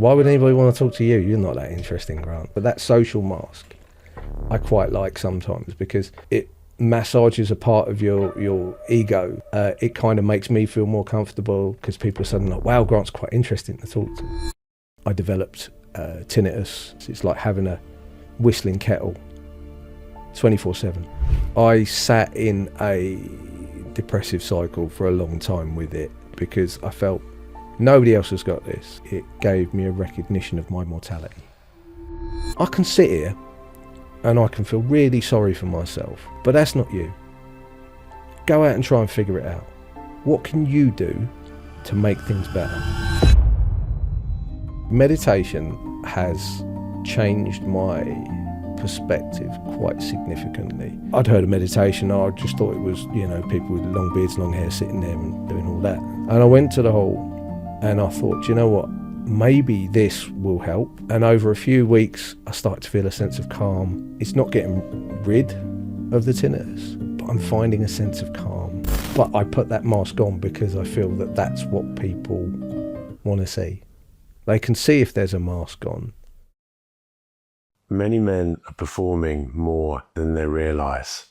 Why would anybody want to talk to you? You're not that interesting, Grant. But that social mask, I quite like sometimes because it massages a part of your ego. It kind of makes me feel more comfortable because people are suddenly like, wow, Grant's quite interesting to talk to. I developed tinnitus. It's like having a whistling kettle 24/7. I sat in a depressive cycle for a long time with it because I felt nobody else has got this. It gave me a recognition of my mortality. I can sit here and I can feel really sorry for myself, but that's not you. Go out and try and figure it out. What can you do to make things better? Meditation has changed my perspective quite significantly. I'd heard of meditation, I just thought it was, people with long beards, long hair sitting there and doing all that. And I went to the hall and I thought, you know what? Maybe this will help. And over a few weeks, I started to feel a sense of calm. It's not getting rid of the tinnitus, but I'm finding a sense of calm. But I put that mask on because I feel that that's what people want to see. They can see if there's a mask on. Many men are performing more than they realise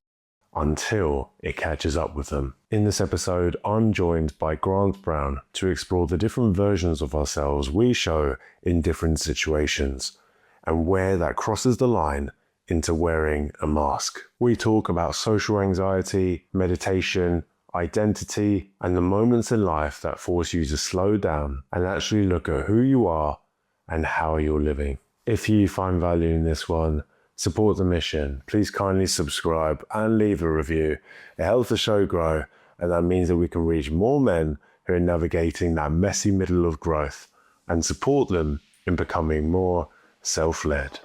until it catches up with them. In this episode, I'm joined by Grant Brown to explore the different versions of ourselves we show in different situations and where that crosses the line into wearing a mask. We talk about social anxiety, meditation, identity, and the moments in life that force you to slow down and actually look at who you are and how you're living. If you find value in this one, support the mission. Please kindly subscribe and leave a review. It helps the show grow, and that means that we can reach more men who are navigating that messy middle of growth and support them in becoming more self-led.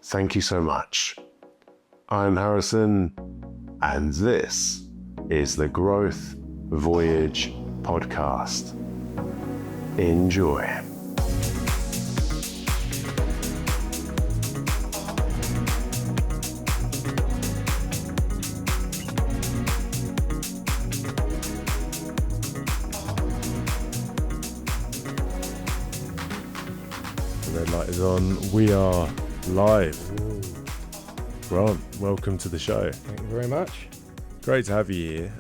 Thank you so much. I'm Harrison, and this is the Growth Voyage Podcast. Enjoy. The red light is on. We are live. Grant, welcome to the show. Thank you very much. Great to have you here.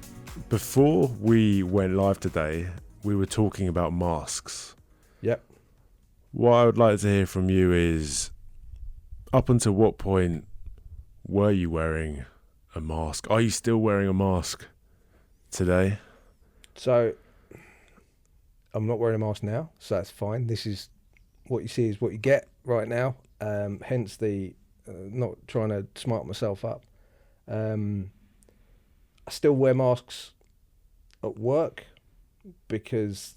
Before we went live today, we were talking about masks. Yep. What I would like to hear from you is, up until what point were you wearing a mask? Are you still wearing a mask today? So, I'm not wearing a mask now, so that's fine. This is what you see is what you get right now. Hence the not trying to smart myself up. I still wear masks at work because,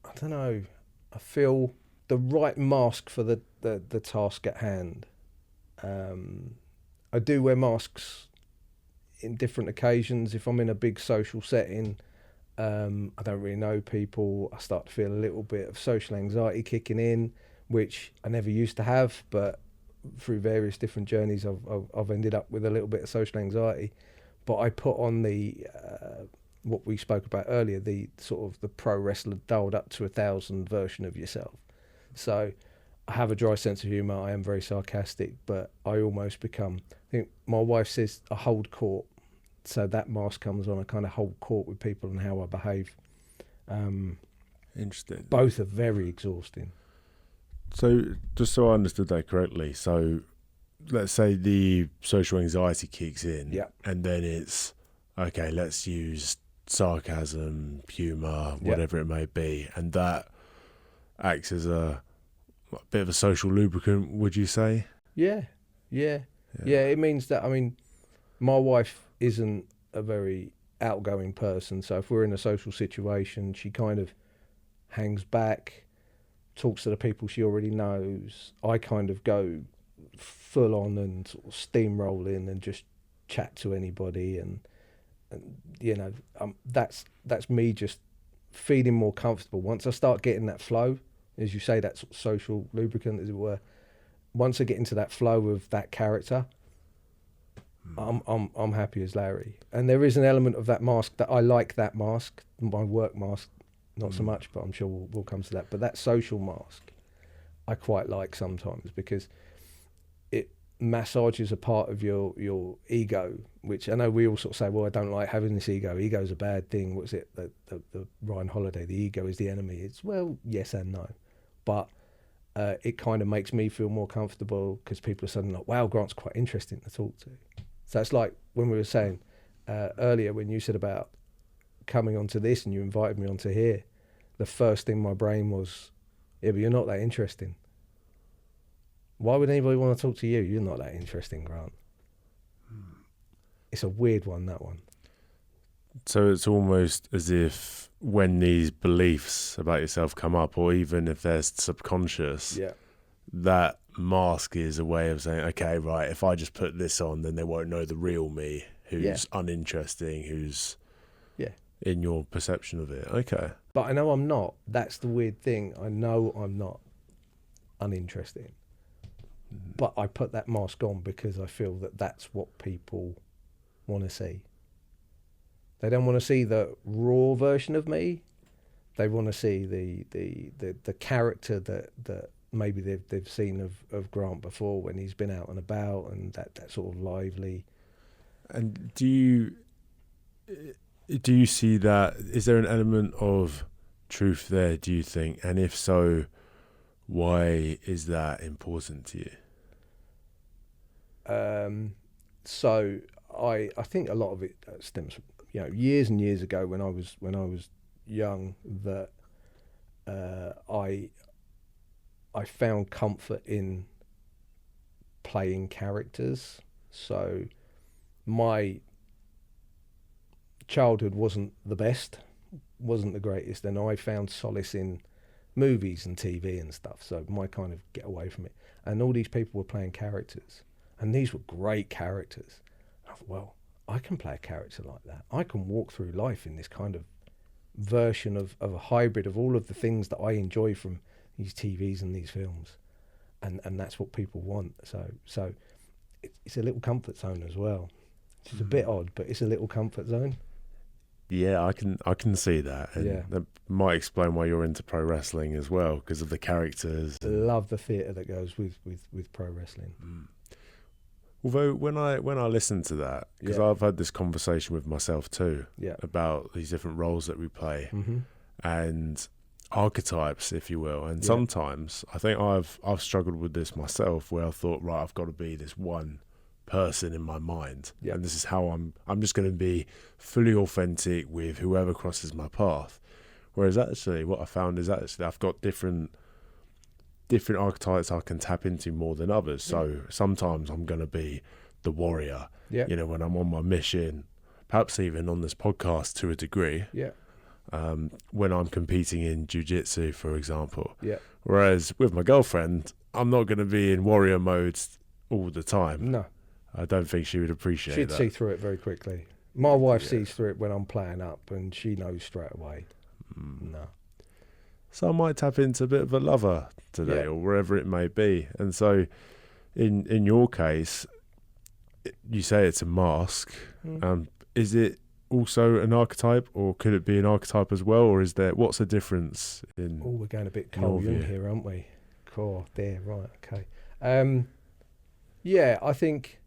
I don't know, I feel the right mask for the task at hand. I do wear masks in different occasions. If I'm in a big social setting, I don't really know people, I start to feel a little bit of social anxiety kicking in, which I never used to have, but through various different journeys I've ended up with a little bit of social anxiety. But I put on the what we spoke about earlier, the sort of the pro wrestler dialed up to 1,000 version of yourself. So I have a dry sense of humour, I am very sarcastic, but I almost become, I think my wife says I hold court. So that mask comes on, I kind of hold court with people and how I behave. Interesting. Both are very exhausting. So, just so I understood that correctly, so let's say the social anxiety kicks in, Yep. and then it's, okay, let's use sarcasm, humour, whatever it may be, and that acts as a bit of a social lubricant, would you say? Yeah. It means that, I mean, my wife isn't a very outgoing person, so if we're in a social situation, she kind of hangs back, talks to the people she already knows. I kind of go full on and sort of steamroll in and just chat to anybody, and that's me just feeling more comfortable. Once I start getting that flow, as you say, that sort of social lubricant, as it were, once I get into that flow of that character, I'm happy as Larry. And there is an element of that mask that I like, my work mask, not so much, but I'm sure we'll come to that. But that social mask, I quite like sometimes, because it massages a part of your ego, which I know we all sort of say, well, I don't like having this ego. Ego's a bad thing. What's it? The Ryan Holiday, the ego is the enemy. It's, well, yes and no. But it kind of makes me feel more comfortable, because people are suddenly like, wow, Grant's quite interesting to talk to. So it's like when we were saying earlier, when you said about coming onto this and you invited me onto here, the first thing my brain was, yeah, but you're not that interesting. Why would anybody want to talk to you? You're not that interesting, Grant. It's a weird one, that one. So it's almost as if when these beliefs about yourself come up, or even if they're subconscious, Yeah. that mask is a way of saying, okay, right, if I just put this on, then they won't know the real me, who's uninteresting, who's in your perception of it. Okay. But I know I'm not. That's the weird thing. I know I'm not uninteresting. But I put that mask on because I feel that that's what people want to see. They don't want to see the raw version of me. They want to see the character that maybe they've seen of Grant before, when he's been out and about, and that sort of lively. And do you see that? Is there an element of truth there, do you think? And if so, why is that important to you? So I think a lot of it stems from, years and years ago when I was young, that I found comfort in playing characters. So my childhood wasn't the best, wasn't the greatest, and I found solace in movies and TV and stuff. So my kind of get away from it. And all these people were playing characters, and these were great characters. I thought, well, I can play a character like that. I can walk through life in this kind of version of a hybrid of all of the things that I enjoy from these TVs and these films, and that's what people want. So it's a little comfort zone as well. It's a bit odd, but it's a little comfort zone. Yeah, I can see that, and that might explain why you're into pro wrestling as well, because of the characters. I love the theatre that goes with pro wrestling. Although when I listen to that, because I've had this conversation with myself too, about these different roles that we play, and archetypes, if you will. And sometimes I think I've struggled with this myself, where I thought, right, I've got to be this one person in my mind, and this is how I'm just going to be fully authentic with whoever crosses my path. Whereas actually what I found is actually I've got different archetypes I can tap into more than others. So sometimes I'm going to be the warrior, when I'm on my mission, perhaps even on this podcast to a degree, when I'm competing in Jiu-Jitsu, for example. Whereas with my girlfriend, I'm not going to be in warrior mode all the time. No, I don't think she would appreciate that. She'd see through it very quickly. My wife sees through it when I'm playing up, and she knows straight away. No. So I might tap into a bit of a lover today, or wherever it may be. And so in your case, you say it's a mask. Is it also an archetype, or could it be an archetype as well, or what's the difference in? Oh, we're going a bit Carl Jung here, aren't we? Cool, there, right, okay. I think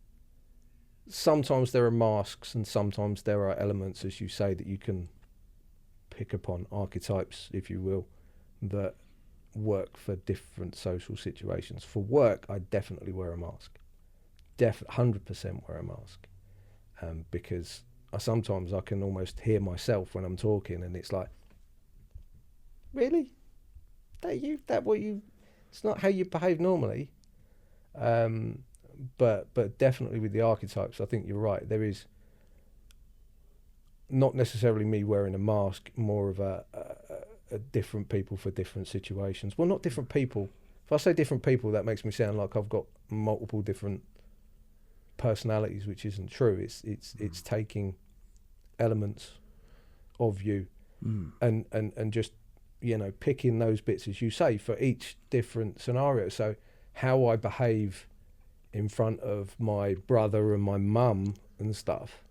sometimes there are masks, and sometimes there are elements, as you say, that you can pick upon, archetypes, if you will, that work for different social situations. For work, I definitely wear a mask. 100% wear a mask, because sometimes I can almost hear myself when I'm talking, and it's like, really? It's not how you behave normally. But definitely with the archetypes, I think you're right. There is not necessarily me wearing a mask, more of a different people for different situations. Well, not different people. If I say different people, that makes me sound like I've got multiple different personalities, which isn't true. It's taking elements of you and just picking those bits, as you say, for each different scenario. So how I behave in front of my brother and my mum and stuff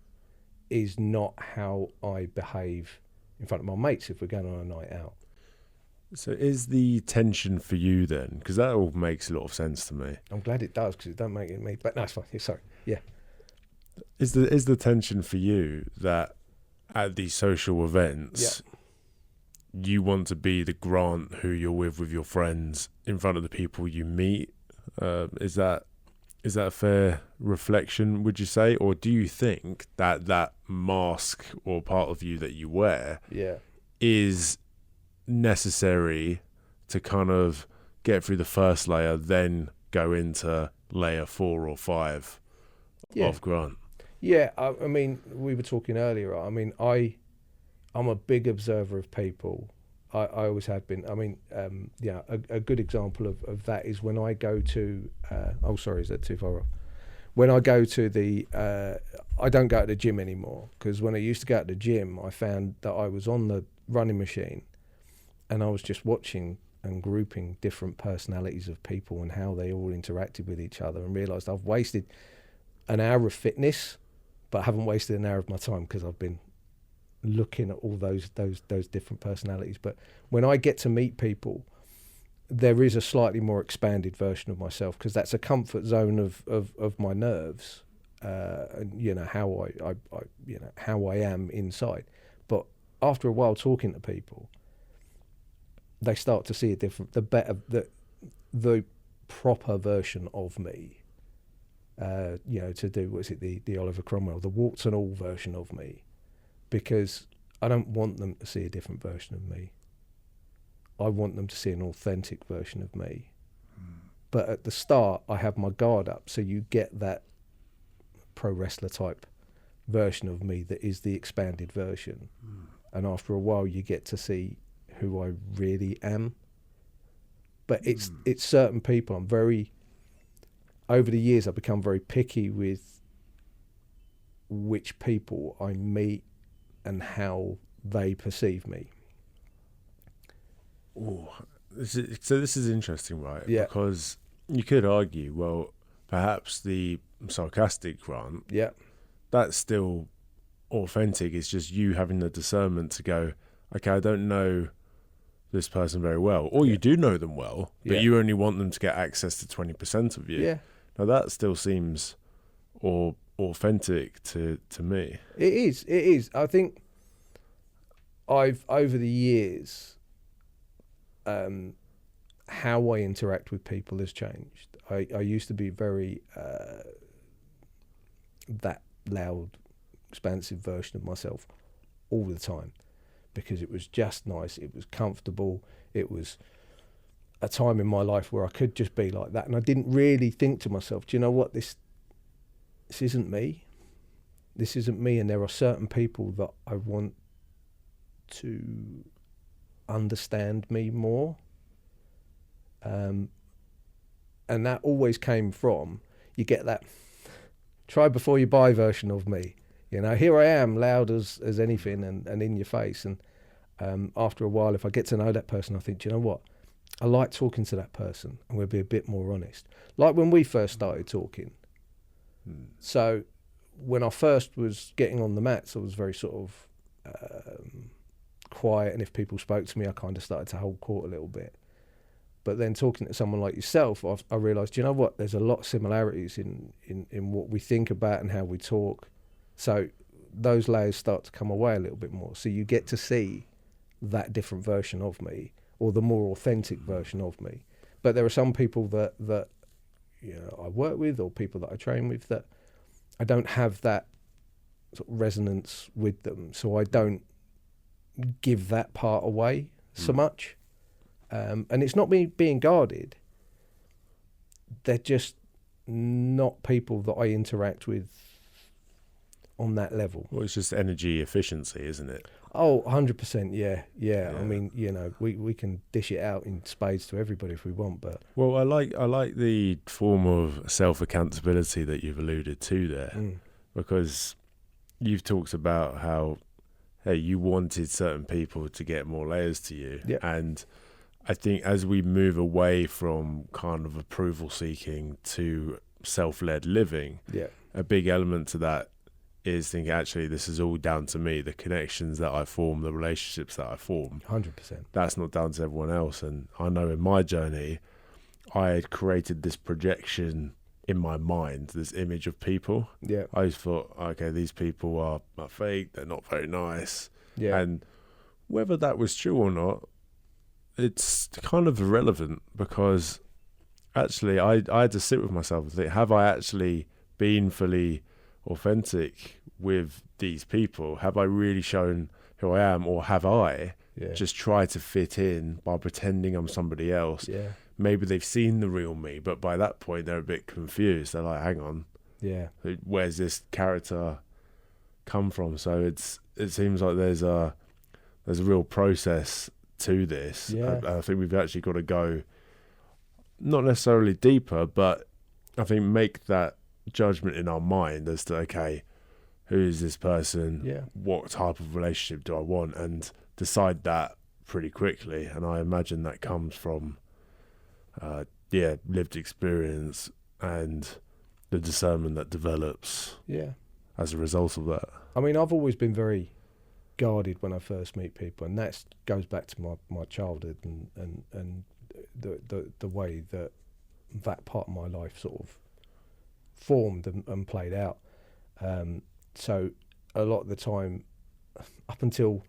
is not how I behave in front of my mates if we're going on a night out. So is the tension for you then, because that all makes a lot of sense to me. I'm glad it does, because it don't make it me. But no, it's fine. Sorry. Yeah. Is the tension for you that at these social events, you want to be the Grant who you're with your friends in front of the people you meet? Is that a fair reflection, would you say? Or do you think that mask or part of you that you wear is necessary to kind of get through the first layer, then go into layer 4 or 5 of Grant? Yeah, I mean, we were talking earlier. I mean, I'm a big observer of people. I always have been. I mean, a good example of that is when I go to. Is that too far off? When I go to the, I don't go to the gym anymore, because when I used to go to the gym, I found that I was on the running machine, and I was just watching and grouping different personalities of people and how they all interacted with each other, and realised I've wasted an hour of fitness, but I haven't wasted an hour of my time, because I've been looking at all those different personalities. But when I get to meet people, there is a slightly more expanded version of myself, because that's a comfort zone of my nerves, and how I am inside. But after a while talking to people, they start to see the proper version of me. To do the Oliver Cromwell, the warts and all version of me, because I don't want them to see a different version of me. I want them to see an authentic version of me. But at the start, I have my guard up, so you get that pro wrestler type version of me that is the expanded version. And after a while, you get to see who I really am. But it's certain people. Over the years, I've become very picky with which people I meet and how they perceive me. Oh, this is interesting, right? Yeah. Because you could argue, well, perhaps the sarcastic Grant, that's still authentic. It's just you having the discernment to go, okay, I don't know this person very well, or you do know them well, but you only want them to get access to 20% of you. Yeah. Now that still seems authentic to me. It is. I think I've, over the years, how I interact with people has changed. I used to be very that loud, expansive version of myself all the time, because it was just nice, it was comfortable, it was a time in my life where I could just be like that, and I didn't really think to myself, do you know what, this isn't me. This isn't me, and there are certain people that I want to understand me more. And that always came from, you get that try before you buy version of me. Here I am, loud as anything, and in your face. And after a while, if I get to know that person, I think, do you know what? I like talking to that person, and we'll be a bit more honest. Like when we first started talking. So when I first was getting on the mats, I was very sort of quiet, and if people spoke to me, I kind of started to hold court a little bit. But then talking to someone like yourself, I realised, you know what, there's a lot of similarities in what we think about and how we talk. So those layers start to come away a little bit more. So you get to see that different version of me, or the more authentic version of me. But there are some people that I work with, or people that I train with, that I don't have that sort of resonance with them. So I don't give that part away so much. And it's not me being guarded. They're just not people that I interact with on that level. Well, it's just energy efficiency, isn't it? Oh, 100%, yeah. I mean, we can dish it out in spades to everybody if we want, but... Well, I like the form of self-accountability that you've alluded to there, because you've talked about how, hey, you wanted certain people to get more layers to you, and I think as we move away from kind of approval seeking to self-led living, a big element to that is thinking, actually, this is all down to me. The connections that I form, the relationships that I form, 100%. that's not down to everyone else. And I know in my journey, I had created this projection in my mind, this image of people. Yeah. I always thought, okay, these people are fake, they're not very nice. Yeah. And whether that was true or not, it's kind of irrelevant, because actually I had to sit with myself and think, have I actually been fully authentic with these people? Have I really shown who I am, or have I just tried to fit in by pretending I'm somebody else? Yeah. Maybe they've seen the real me, but by that point they're a bit confused. They're like, hang on, where's this character come from? So it seems like there's a real process to this. I think we've actually got to go not necessarily deeper, but I think make that judgment in our mind as to, okay, who is this person? Yeah. What type of relationship do I want? And decide that pretty quickly. And I imagine that comes from lived experience and the discernment that develops as a result of that. I mean, I've always been very guarded when I first meet people, and that goes back to my childhood and the way that part of my life sort of formed and played out. So a lot of the time, up until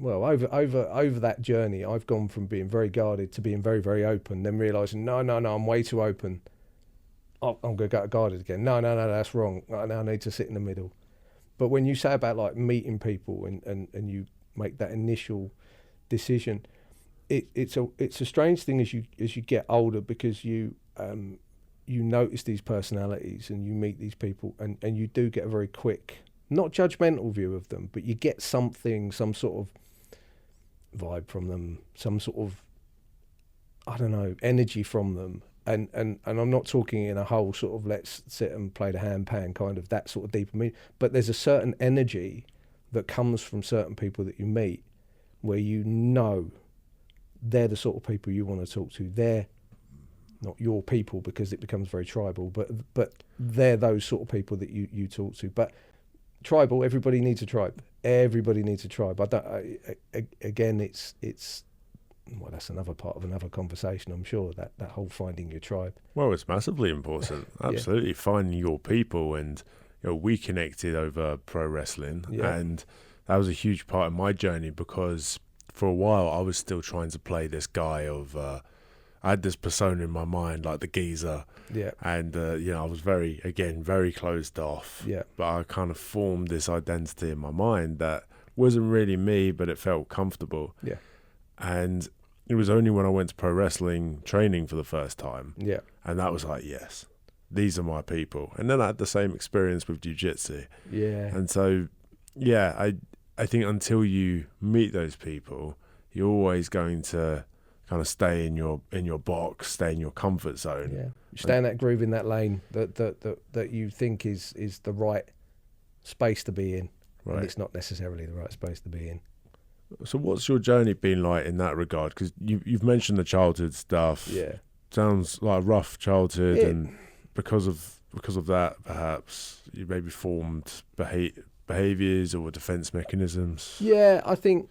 over that journey, I've gone from being very guarded to being very, very open, then realising, no, I'm way too open. I'm going to go guarded again. No, that's wrong. I need to sit in the middle. But when you say about like meeting people and you make that initial decision, it's a strange thing as you get older, because you notice these personalities and you meet these people and you do get a very quick, not judgmental view of them, but you get some sort of vibe from them, some sort of, I don't know, energy from them. And I'm not talking in a whole sort of let's sit and play the handpan kind of that sort of deeper meaning, but there's a certain energy that comes from certain people that you meet where you know they're the sort of people you want to talk to. They're not your people because it becomes very tribal, but they're those sort of people that you talk to. But tribal, everybody needs a tribe. Everybody needs a tribe. Again, it's well, that's another part of another conversation, I'm sure, that whole finding your tribe. Well, it's massively important. Absolutely. Finding your people. And we connected over pro wrestling, and that was a huge part of my journey, because for a while I was still trying to play this guy of I had this persona in my mind, like the geezer, and I was very closed off, but I kind of formed this identity in my mind that wasn't really me, but it felt comfortable. And it was only when I went to pro wrestling training for the first time, and that was like, yes, these are my people. And then I had the same experience with Jiu-Jitsu. And so, I think until you meet those people, you're always going to kind of stay in your box, stay in your comfort zone. Stay in that groove, in that lane that you think is the right space to be in, and it's not necessarily the right space to be in. So what's your journey been like in that regard? Because you've mentioned the childhood stuff. Sounds like a rough childhood, and because of that, perhaps you maybe formed behaviours or defence mechanisms. I think,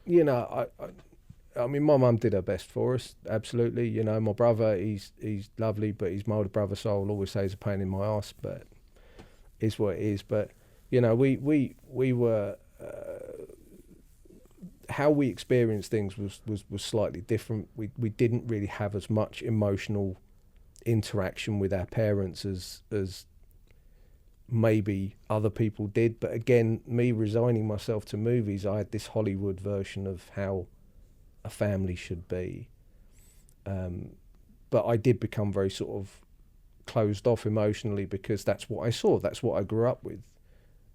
I mean, my mum did her best for us, absolutely. My brother, he's lovely, but he's my older brother, so I'll always say he's a pain in my ass, but it's what it is. But, we were... how we experienced things was slightly different. We didn't really have as much emotional interaction with our parents as maybe other people did. But again, me resigning myself to movies, I had this Hollywood version of how a family should be. But I did become very sort of closed off emotionally, because that's what I saw. That's what I grew up with.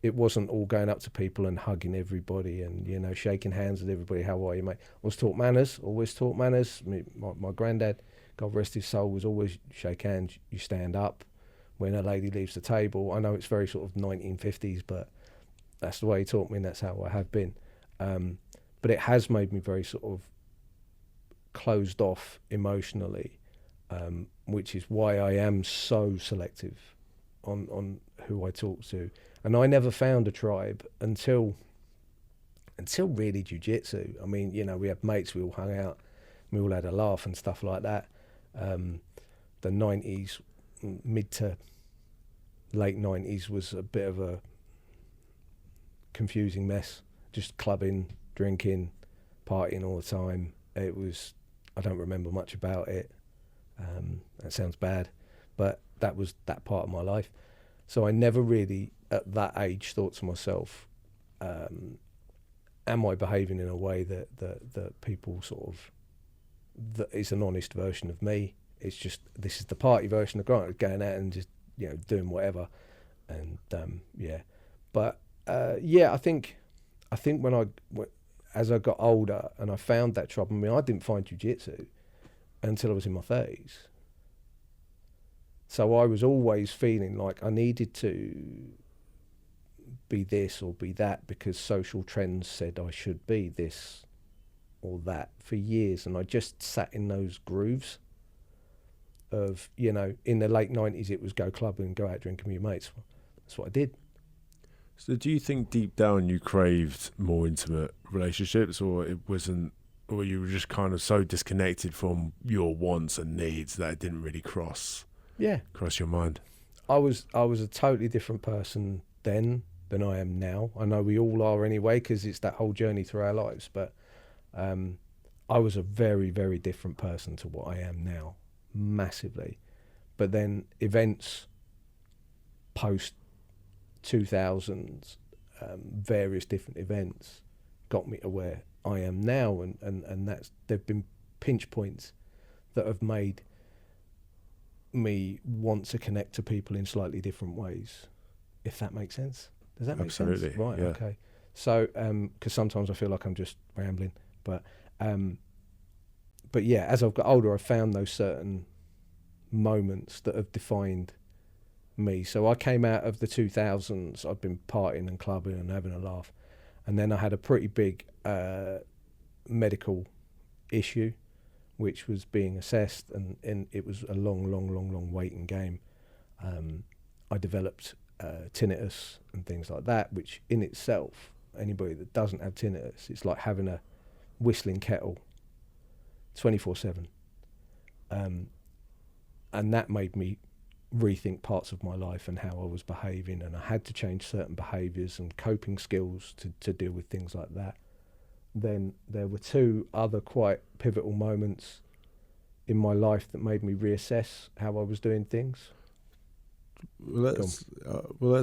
It wasn't all going up to people and hugging everybody and, shaking hands with everybody. How are you, mate? I was taught manners, always taught manners. My granddad, God rest his soul, was always shake hands, you stand up when a lady leaves the table. I know it's very sort of 1950s, but that's the way he taught me, and that's how I have been. But it has made me very sort of closed off emotionally, which is why I am so selective on who I talked to, and I never found a tribe until really jiu-jitsu. I mean, you know, we had mates, we all hung out, we all had a laugh and stuff like that. The 90s, mid to late 90s was a bit of a confusing mess, just clubbing, drinking, partying all the time. It was, I don't remember much about it. That sounds bad, but that was that part of my life. So I never really, at that age, thought to myself, am I behaving in a way that people sort of, that is an honest version of me? It's just, this is the party version of Grant, going out and just, you know, doing whatever. And yeah, but yeah, I think as I got older and I found that trouble, I mean, I didn't find jiu-jitsu until I was in my 30s. So I was always feeling like I needed to be this or be that because social trends said I should be this or that for years. And I just sat in those grooves of, you know, in the late 90s, it was go clubbing and go out drinking with your mates. That's what I did. So do you think deep down you craved more intimate relationships, or it wasn't, or you were just kind of so disconnected from your wants and needs that it didn't really cross your mind? I was a totally different person then than I am now. I know we all are anyway, because it's that whole journey through our lives, but I was a very, very different person to what I am now, massively. But then events post 2000s, various different events got me to where I am now, and that's, there've been pinch points that have made me want to connect to people in slightly different ways, if that makes sense. Does that make sense? Absolutely. Right, yeah. okay. So, because sometimes I feel like I'm just rambling, but yeah, as I've got older, I've found those certain moments that have defined me. So I came out of the 2000s, I'd been partying and clubbing and having a laugh, and then I had a pretty big medical issue, which was being assessed, and it was a long waiting game. I developed tinnitus and things like that, which in itself, anybody that doesn't have tinnitus, it's like having a whistling kettle 24/7. And that made me rethink parts of my life and how I was behaving, and I had to change certain behaviours and coping skills to deal with things like that. Then there were two other quite pivotal moments in my life that made me reassess how I was doing things. Let's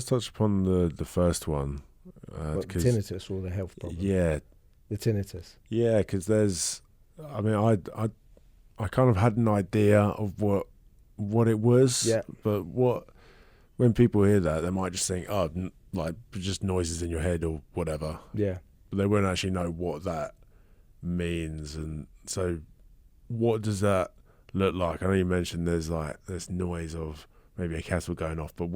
touch upon the first one. The tinnitus or the health problem? Yeah. The tinnitus. Yeah, because there's, I mean, I kind of had an idea of what it was, but when people hear that, they might just think, oh, like just noises in your head or whatever. Yeah. But they won't actually know what that means. And so what does that look like? I know you mentioned there's noise of maybe a kettle going off, but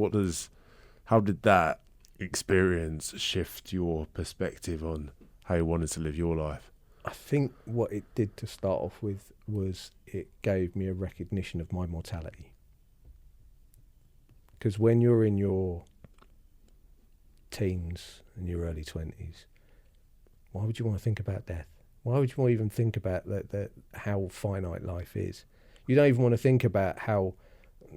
how did that experience shift your perspective on how you wanted to live your life? I think what it did to start off with was it gave me a recognition of my mortality. Because when you're in your teens and your early 20s, why would you want to think about death? Why would you want to even think about how finite life is? You don't even want to think about how,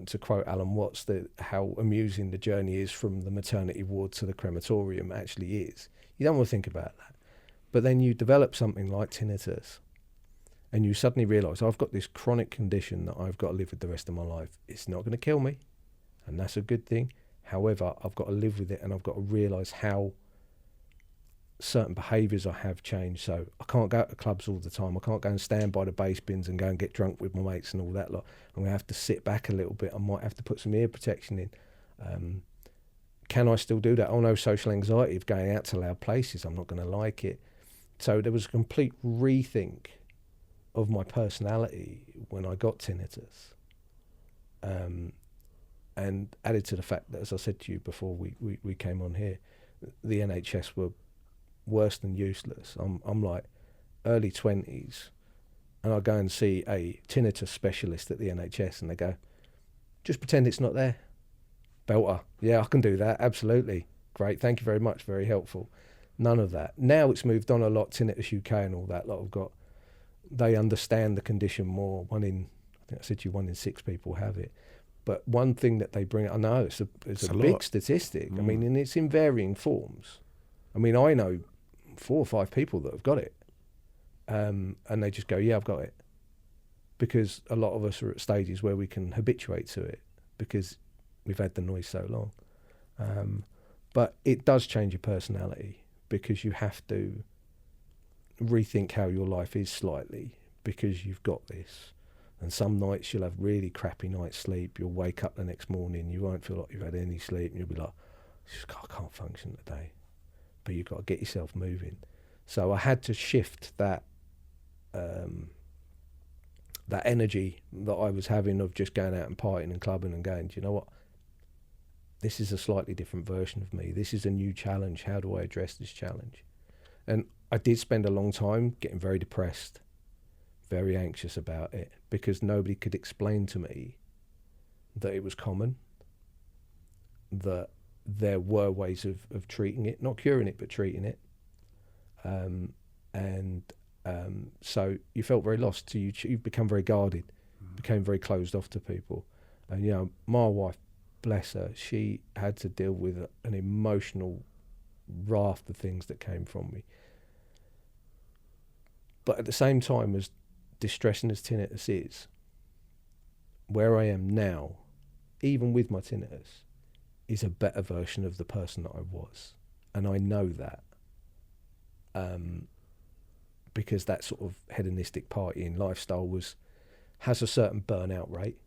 to quote Alan Watts, how amusing the journey is from the maternity ward to the crematorium actually is. You don't want to think about that. But then you develop something like tinnitus, and you suddenly realise, I've got this chronic condition that I've got to live with the rest of my life. It's not going to kill me, and that's a good thing. However, I've got to live with it, and I've got to realise how certain behaviours I have changed. So I can't go to clubs all the time. I can't go and stand by the bass bins and go and get drunk with my mates and all that lot. I'm going to have to sit back a little bit. I might have to put some ear protection in. Can I still do that? Oh no, social anxiety of going out to loud places. I'm not going to like it. So there was a complete rethink of my personality when I got tinnitus. And added to the fact that, as I said to you before we came on here, the NHS were worse than useless. I'm like early 20s, and I go and see a tinnitus specialist at the NHS, and they go, just pretend it's not there. Belter. Yeah, I can do that. Absolutely. Great. Thank you very much. Very helpful. None of that. Now it's moved on a lot. Tinnitus UK and all that lot have got, they understand the condition more. I think I said to you, 1 in 6 people have it. But one thing that they bring, I know it's a big lot. Statistic. I mean, and it's in varying forms. I mean, I know 4 or 5 people that have got it. And they just go, yeah, I've got it. Because a lot of us are at stages where we can habituate to it because we've had the noise so long. But it does change your personality because you have to rethink how your life is slightly because you've got this. And some nights you'll have really crappy night's sleep. You'll wake up the next morning, you won't feel like you've had any sleep, and you'll be like, I can't function today. But you've got to get yourself moving. So I had to shift that that energy that I was having of just going out and partying and clubbing and going, do you know what? This is a slightly different version of me. This is a new challenge. How do I address this challenge? And I did spend a long time getting very depressed, very anxious about it, because nobody could explain to me that it was common, that there were ways of treating it, not curing it, but treating it. So you felt very lost. So you become very guarded, became very closed off to people. And, you know, my wife, bless her, she had to deal with an emotional raft of things that came from me. But at the same time, as distressing as tinnitus is, where I am now, even with my tinnitus, is a better version of the person that I was. And I know that. Because that sort of hedonistic partying lifestyle has a certain burnout rate.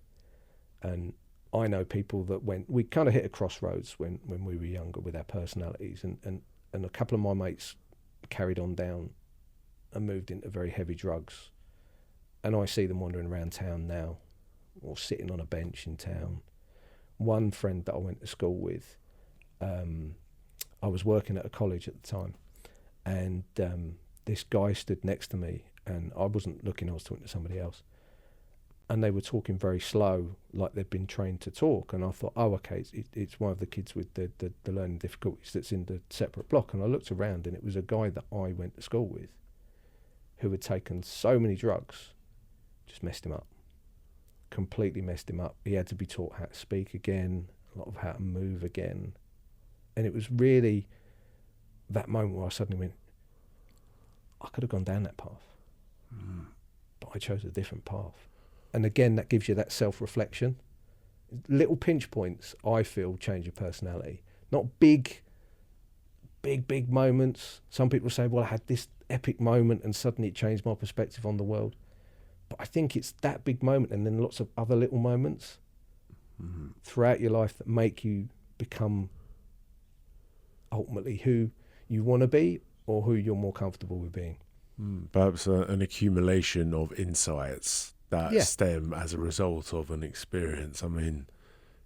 And I know people that we kind of hit a crossroads when we were younger with our personalities, and a couple of my mates carried on down and moved into very heavy drugs. And I see them wandering around town now, or sitting on a bench in town. One friend that I went to school with, I was working at a college at the time, and this guy stood next to me, and I wasn't looking, I was talking to somebody else. And they were talking very slow, like they'd been trained to talk. And I thought, oh, okay, it's one of the kids with the learning difficulties that's in the separate block. And I looked around, and it was a guy that I went to school with who had taken so many drugs, just messed him up, completely messed him up. He had to be taught how to speak again, a lot of how to move again. And it was really that moment where I suddenly went, I could have gone down that path, but I chose a different path. And again, that gives you that self-reflection. Little pinch points, I feel, change your personality. Not big moments. Some people say, well, I had this epic moment and suddenly it changed my perspective on the world. But I think it's that big moment and then lots of other little moments throughout your life that make you become ultimately who you want to be or who you're more comfortable with being. Perhaps an accumulation of insights that stem as a result of an experience. I mean,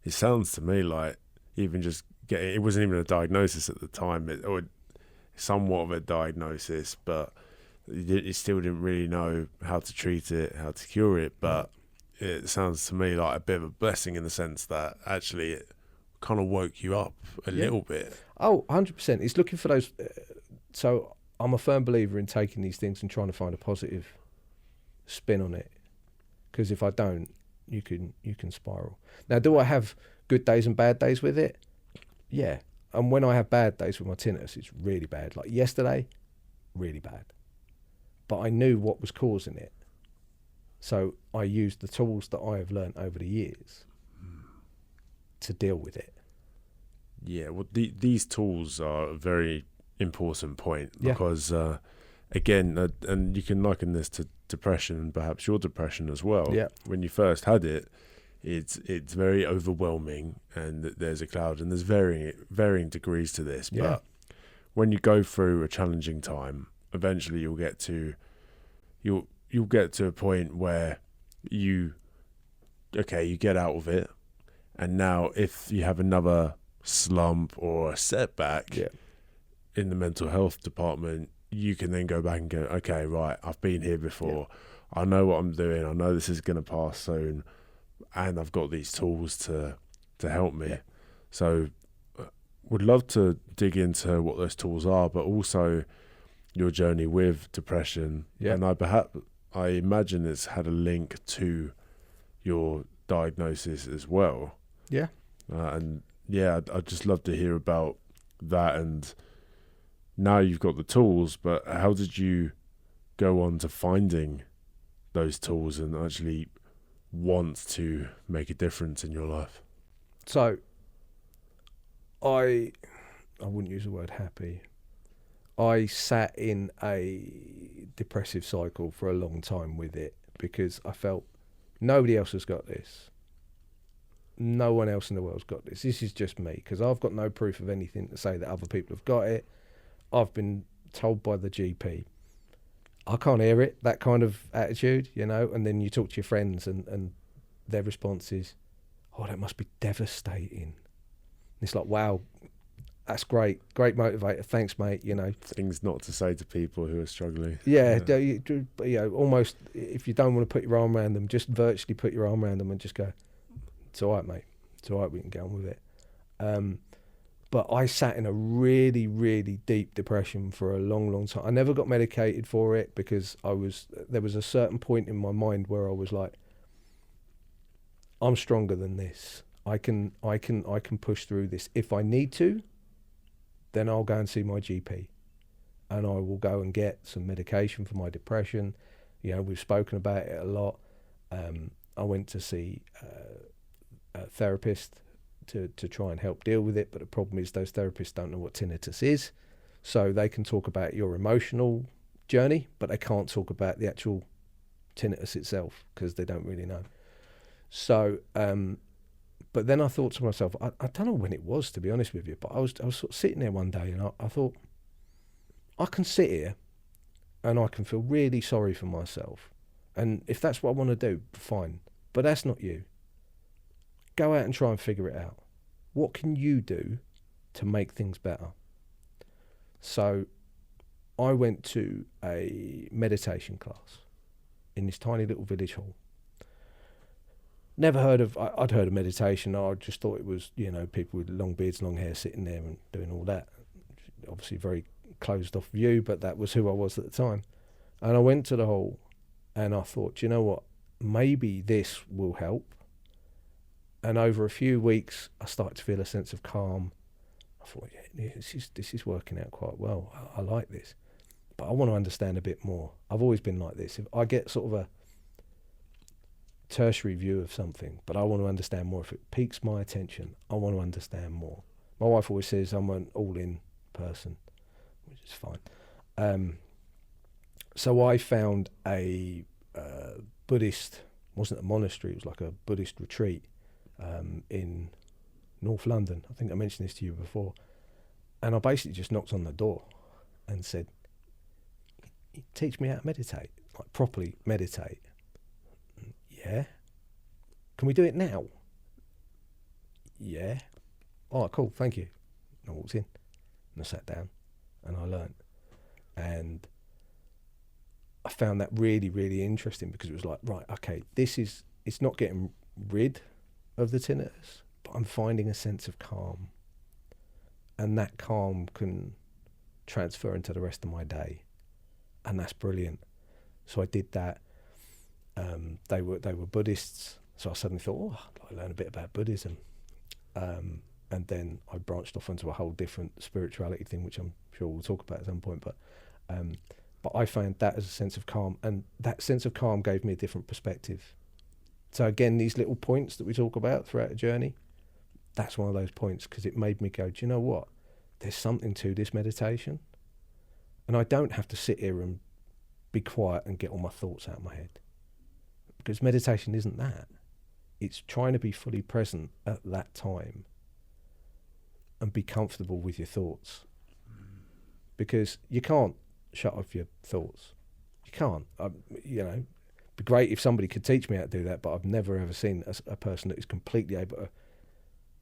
it sounds to me like even just getting, it wasn't even a diagnosis at the time, or somewhat of a diagnosis, but you still didn't really know how to treat it, how to cure it. But it sounds to me like a bit of a blessing in the sense that actually it kind of woke you up a little bit. Oh, 100%. It's looking for those. So I'm a firm believer in taking these things and trying to find a positive spin on it. Because if I don't, you can spiral. Now, do I have good days and bad days with it? Yeah. And when I have bad days with my tinnitus, it's really bad. Like yesterday, really bad. But I knew what was causing it. So I used the tools that I have learnt over the years to deal with it. Yeah, well, these tools are a very important point because, again, and you can liken this to depression and perhaps your depression as well. Yeah. When you first had it, it's very overwhelming and there's a cloud and there's varying degrees to this. Yeah. But when you go through a challenging time, eventually you'll get to a point where you get out of it, and now if you have another slump or a setback in the mental health department, you can then go back and go, okay, right, I've been here before. I know what I'm doing. I know this is going to pass soon, and I've got these tools to help me. So would love to dig into what those tools are, but also your journey with depression. Yeah. And I imagine it's had a link to your diagnosis as well. Yeah. And yeah, I'd just love to hear about that. And now you've got the tools, but how did you go on to finding those tools and actually want to make a difference in your life? So I wouldn't use the word happy. I sat in a depressive cycle for a long time with it because I felt nobody else has got this. No one else in the world's got this. This is just me, because I've got no proof of anything to say that other people have got it. I've been told by the GP. I can't hear it, that kind of attitude, you know, and then you talk to your friends and their response is, oh, that must be devastating. And it's like, wow, that's great motivator, thanks mate, you know. Things not to say to people who are struggling. Yeah. You know, almost, if you don't want to put your arm around them, just virtually put your arm around them and just go, it's all right, mate, it's all right, we can get on with it. But I sat in a really, really deep depression for a long, long time. I never got medicated for it because there was a certain point in my mind where I was like, I'm stronger than this. I can push through this. If I need to, then I'll go and see my GP, and I will go and get some medication for my depression. You know, we've spoken about it a lot. I went to see a therapist to try and help deal with it, but the problem is those therapists don't know what tinnitus is, so they can talk about your emotional journey, but they can't talk about the actual tinnitus itself because they don't really know. So, but then I thought to myself, I don't know when it was, to be honest with you, but I was sort of sitting there one day and I thought, I can sit here and I can feel really sorry for myself, and if that's what I want to do, fine, but that's not you. Go out and try and figure it out. What can you do to make things better? So I went to a meditation class in this tiny little village hall. I'd heard of meditation. I just thought it was, you know, people with long beards, long hair sitting there and doing all that. Obviously very closed off view, but that was who I was at the time. And I went to the hall and I thought, do you know what? Maybe this will help. And over a few weeks, I started to feel a sense of calm. I thought, yeah, this is working out quite well. I like this, but I want to understand a bit more. I've always been like this. If I get sort of a tertiary view of something, but I want to understand more. If it piques my attention, I want to understand more. My wife always says I'm an all-in person, which is fine. So I found a Buddhist, wasn't a monastery, it was like a Buddhist retreat in North London. I think I mentioned this to you before. And I basically just knocked on the door and said, teach me how to meditate, like properly meditate. Yeah. Can we do it now? Yeah. All right, cool, thank you. And I walked in and I sat down and I learned. And I found that really, really interesting because it was like, right, okay, it's not getting rid of the tinnitus, but I'm finding a sense of calm, and that calm can transfer into the rest of my day, and that's brilliant. So I did that. They were Buddhists, so I suddenly thought, oh, I'd like to learn a bit about Buddhism, and then I branched off into a whole different spirituality thing, which I'm sure we'll talk about at some point. But I found that as a sense of calm, and that sense of calm gave me a different perspective. So again, these little points that we talk about throughout the journey, that's one of those points, because it made me go, do you know what? There's something to this meditation. And I don't have to sit here and be quiet and get all my thoughts out of my head. Because meditation isn't that. It's trying to be fully present at that time and be comfortable with your thoughts. Because you can't shut off your thoughts. You can't. You know, it'd be great if somebody could teach me how to do that, but I've never ever seen a person that is completely able to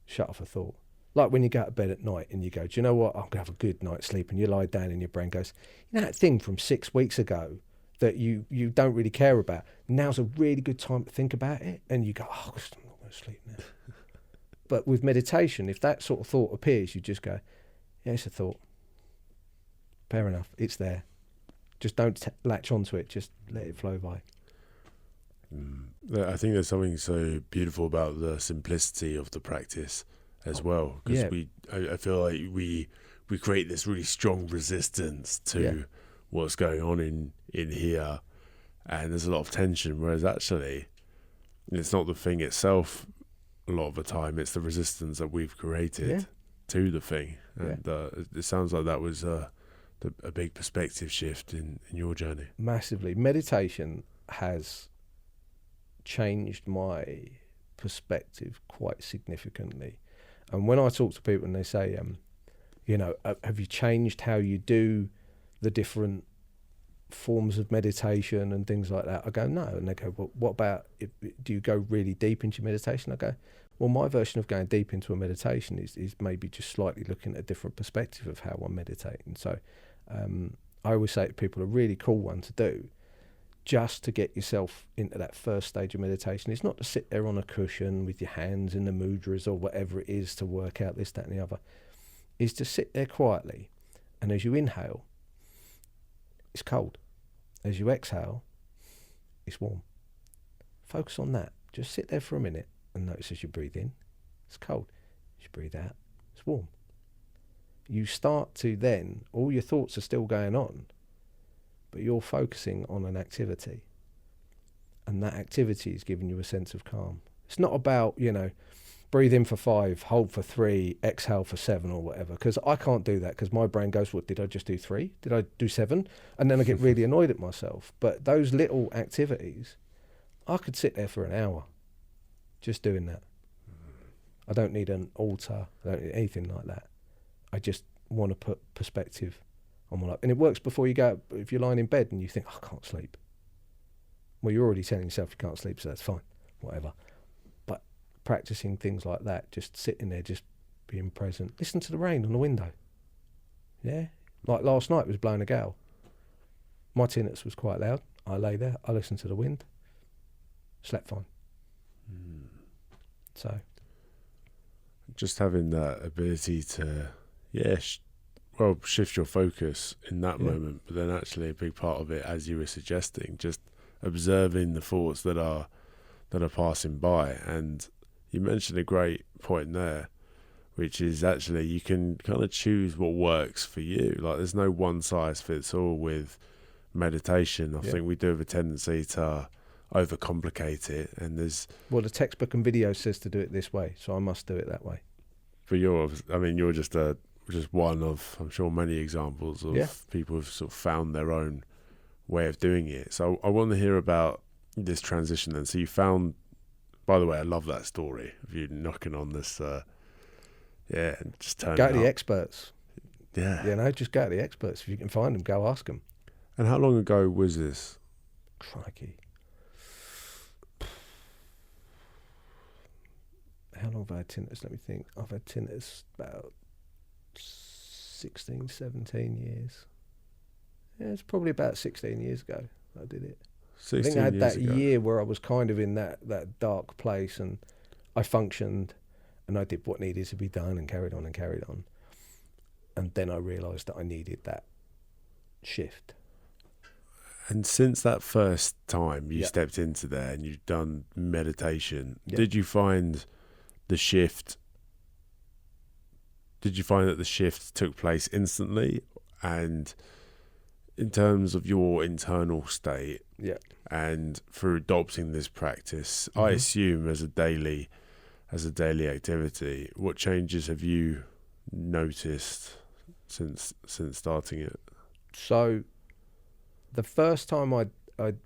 shut off a thought. Like when you go to bed at night and you go, do you know what, I'm going to have a good night's sleep, and you lie down and your brain goes, you know that thing from 6 weeks ago that you don't really care about, now's a really good time to think about it, and you go, oh, I'm not going to sleep now. But with meditation, if that sort of thought appears, you just go, yeah, it's a thought. Fair enough, it's there. Just don't latch onto it, just let it flow by. I think there's something so beautiful about the simplicity of the practice as well, because I feel like we create this really strong resistance to what's going on in here, and there's a lot of tension, whereas actually it's not the thing itself a lot of the time, it's the resistance that we've created to the thing. And it sounds like that was a big perspective shift in your journey. Massively. Meditation has changed my perspective quite significantly. And when I talk to people and they say, have you changed how you do the different forms of meditation and things like that? I go, no. And they go, well, what about, do you go really deep into meditation? I go, well, my version of going deep into a meditation is maybe just slightly looking at a different perspective of how I'm meditating. So I always say to people, a really cool one to do, just to get yourself into that first stage of meditation, is not to sit there on a cushion with your hands in the mudras or whatever it is to work out this, that and the other, is to sit there quietly, and as you inhale, it's cold. As you exhale, it's warm. Focus on that. Just sit there for a minute and notice as you breathe in, it's cold. As you breathe out, it's warm. You start to then, all your thoughts are still going on, but you're focusing on an activity, and that activity is giving you a sense of calm. It's not about, breathe in for 5, hold for 3, exhale for 7 or whatever, because I can't do that, because my brain goes, what, did I just do 3? Did I do 7? And then I get really annoyed at myself. But those little activities, I could sit there for an hour just doing that. I don't need an altar, I don't need anything like that. I just want to put perspective on my life. And it works before you go. If you're lying in bed and you think, I can't sleep. Well, you're already telling yourself you can't sleep, so that's fine, whatever. But practicing things like that, just sitting there, just being present. Listen to the rain on the window. Yeah? Like last night, it was blowing a gale. My tinnitus was quite loud. I lay there, I listened to the wind, slept fine. So. Just having that ability to, shift your focus in that moment, but then actually a big part of it, as you were suggesting, just observing the thoughts that are passing by. And you mentioned a great point there, which is actually you can kind of choose what works for you. Like, there's no one size fits all with meditation. I think we do have a tendency to overcomplicate it, and there's the textbook and video says to do it this way, so I must do it that way. But you're just one of, I'm sure, many examples of people who've sort of found their own way of doing it. So I want to hear about this transition then. So you found, by the way, I love that story of you knocking on this, and just turning Go to up. the experts. Yeah. Just go to the experts. If you can find them, go ask them. And how long ago was this? Crikey. How long have I had tinnitus? Let me think. I've had tinnitus about 16, 17 years. Yeah, it's probably about 16 years ago I did it. 16 I think I had years that ago. year where I was kind of in that dark place, and I functioned and I did what needed to be done and carried on. And then I realised that I needed that shift. And since that first time you stepped into there and you've done meditation, did you find the shift? Did you find that the shift took place instantly? And in terms of your internal state, and through adopting this practice, I assume as a daily activity, what changes have you noticed since starting it? So the first time I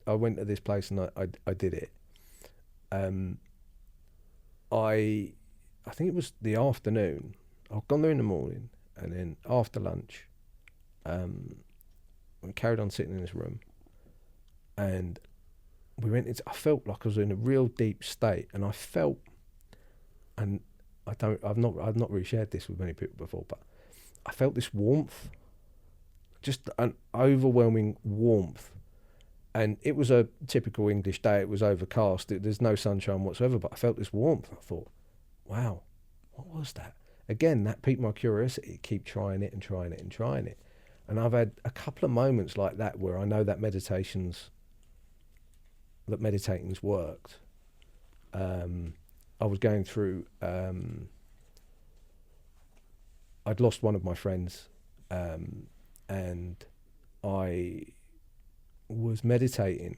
went to this place and I did it, I think it was the afternoon. I'd gone there in the morning, and then after lunch, we carried on sitting in this room, and we went into, I felt like I was in a real deep state, and I felt, and I've not really shared this with many people before, but I felt this warmth, just an overwhelming warmth. And it was a typical English day. It was overcast. There's no sunshine whatsoever, but I felt this warmth. I thought, wow, what was that? Again, that piqued my curiosity. Keep trying it and trying it and trying it. And I've had a couple of moments like that where I know that meditating's worked. I was going through, I'd lost one of my friends, and I was meditating,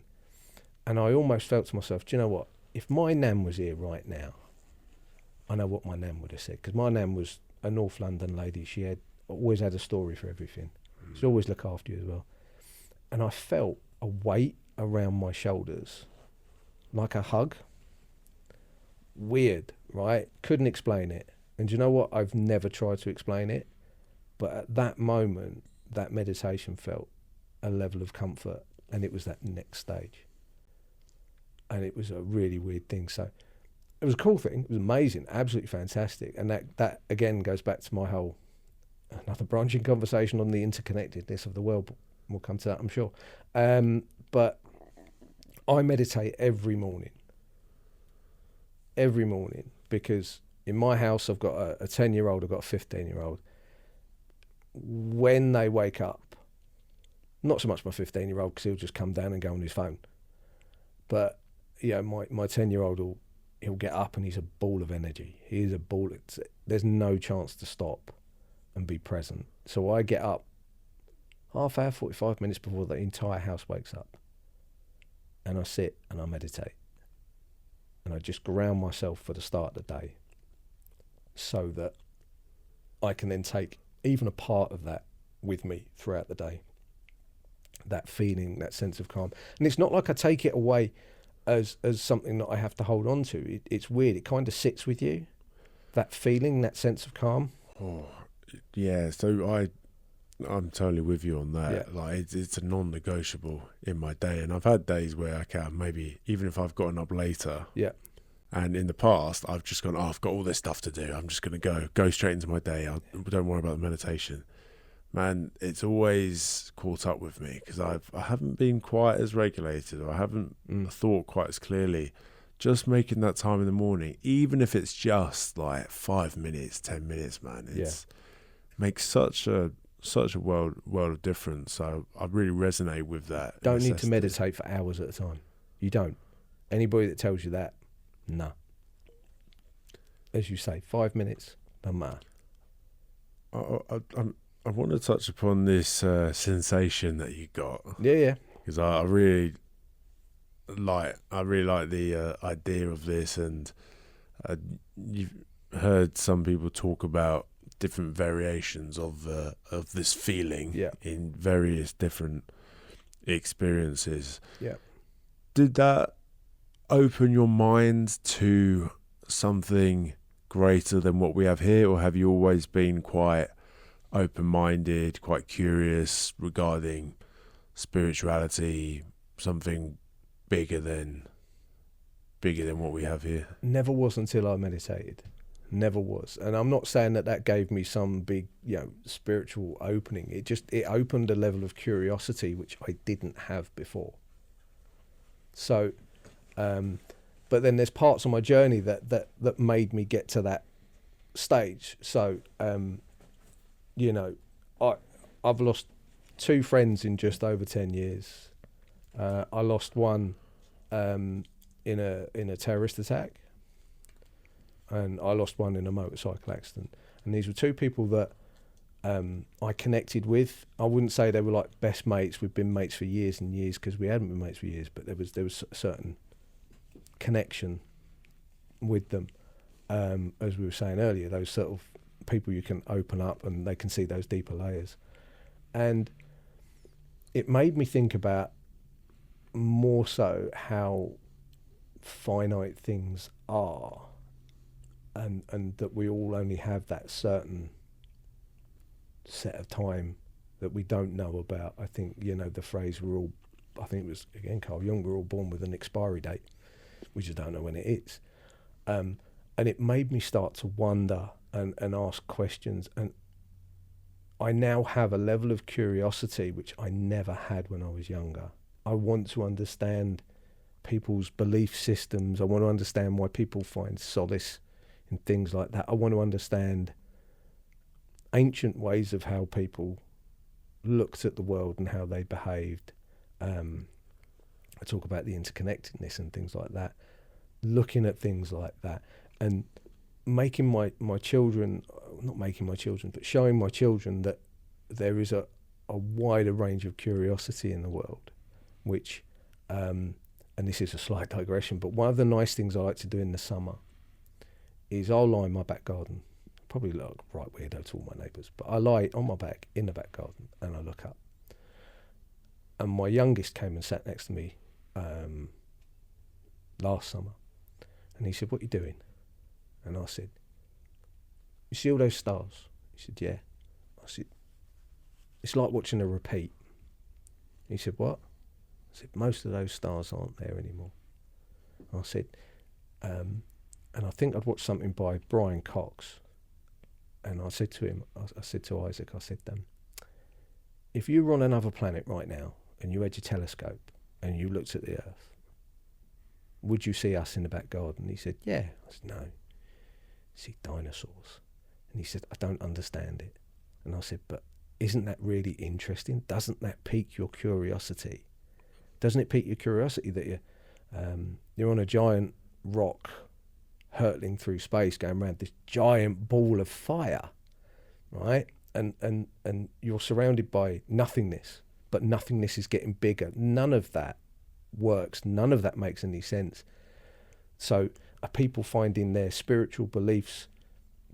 and I almost felt to myself, do you know what? If my nan was here right now, I know what my nan would have said, because my nan was a North London lady. She had always had a story for everything. She'd always look after you as well. And I felt a weight around my shoulders, like a hug. Weird, right? Couldn't explain it. And do you know what? I've never tried to explain it. But at that moment, that meditation felt a level of comfort, and it was that next stage. And it was a really weird thing. So it was a cool thing. It was amazing, absolutely fantastic. And that again goes back to my whole, another branching conversation on the interconnectedness of the world. We'll come to that, I'm sure. But I meditate every morning, because in my house I've got a 10-year-old, I've got a 15-year-old. When they wake up, not so much my 15-year-old, because he'll just come down and go on his phone, but my 10-year-old he'll get up and he's a ball of energy. He is a ball. There's no chance to stop and be present. So I get up half hour, 45 minutes before the entire house wakes up, and I sit and I meditate, and I just ground myself for the start of the day, so that I can then take even a part of that with me throughout the day. That feeling, that sense of calm. And it's not like I take it away as something that I have to hold on to. It's weird. It kind of sits with you, that feeling, that sense of calm. Oh, yeah. So I'm totally with you on that. Yeah. Like it's a non-negotiable in my day, and I've had days where I can, maybe even if I've gotten up later. Yeah. And in the past, I've just gone, I've got all this stuff to do. I'm just going to go straight into my day. Don't worry about the meditation. Man, it's always caught up with me, because I haven't been quite as regulated, or I haven't thought quite as clearly. Just making that time in the morning, even if it's just like 5 minutes, 10 minutes, man, makes such a world of difference. So I really resonate with that. Don't need to meditate for hours at a time. You don't. Anybody that tells you that, no. As you say, 5 minutes, no matter. I want to touch upon this sensation that you got. Yeah. Because I really like the idea of this, and you've heard some people talk about different variations of this feeling in various different experiences. Yeah. Did that open your mind to something greater than what we have here, or have you always been quite open-minded, quite curious regarding spirituality, something bigger than what we have here? Never was until I meditated. Never was. And I'm not saying that gave me some big, spiritual opening. It opened a level of curiosity which I didn't have before. So, but then there's parts of my journey that made me get to that stage. So, I've lost 2 friends in just over 10 years. I lost one in a terrorist attack, and I lost one in a motorcycle accident. And these were 2 people that I connected with. I wouldn't say they were like best mates. We've been mates for years and years, because we hadn't been mates for years, but there was a certain connection with them. As we were saying earlier, those sort of people you can open up and they can see those deeper layers. And it made me think about more so how finite things are, and that we all only have that certain set of time that we don't know about. I think, the phrase I think it was, again, Carl Jung, we're all born with an expiry date. We just don't know when it is. And it made me start to wonder and ask questions. And I now have a level of curiosity which I never had when I was younger. I want to understand people's belief systems. I want to understand why people find solace and things like that. I want to understand ancient ways of how people looked at the world and how they behaved. I talk about the interconnectedness and things like that, looking at things like that, and making my children, not making my children, but showing my children that there is a wider range of curiosity in the world, which, and this is a slight digression, but one of the nice things I like to do in the summer is I'll lie in my back garden. Probably look right weirdo to all my neighbours, but I lie on my back in the back garden and I look up. And my youngest came and sat next to me last summer, and he said, "What are you doing?" And I said, "You see all those stars?" He said, "Yeah." I said, "It's like watching a repeat." He said, "What?" I said, "Most of those stars aren't there anymore." I said, and I think I'd watched something by Brian Cox, and I said to him, I said to Isaac, I said, if you were on another planet right now and you had your telescope and you looked at the Earth, would you see us in the back garden? He said, "Yeah." I said, "No, see dinosaurs." And he said, "I don't understand it." And I said, "But isn't that really interesting? Doesn't that pique your curiosity? Doesn't it pique your curiosity that you're on a giant rock hurtling through space going around this giant ball of fire, right? And you're surrounded by nothingness, but nothingness is getting bigger. None of that works. None of that makes any sense. So are people finding their spiritual beliefs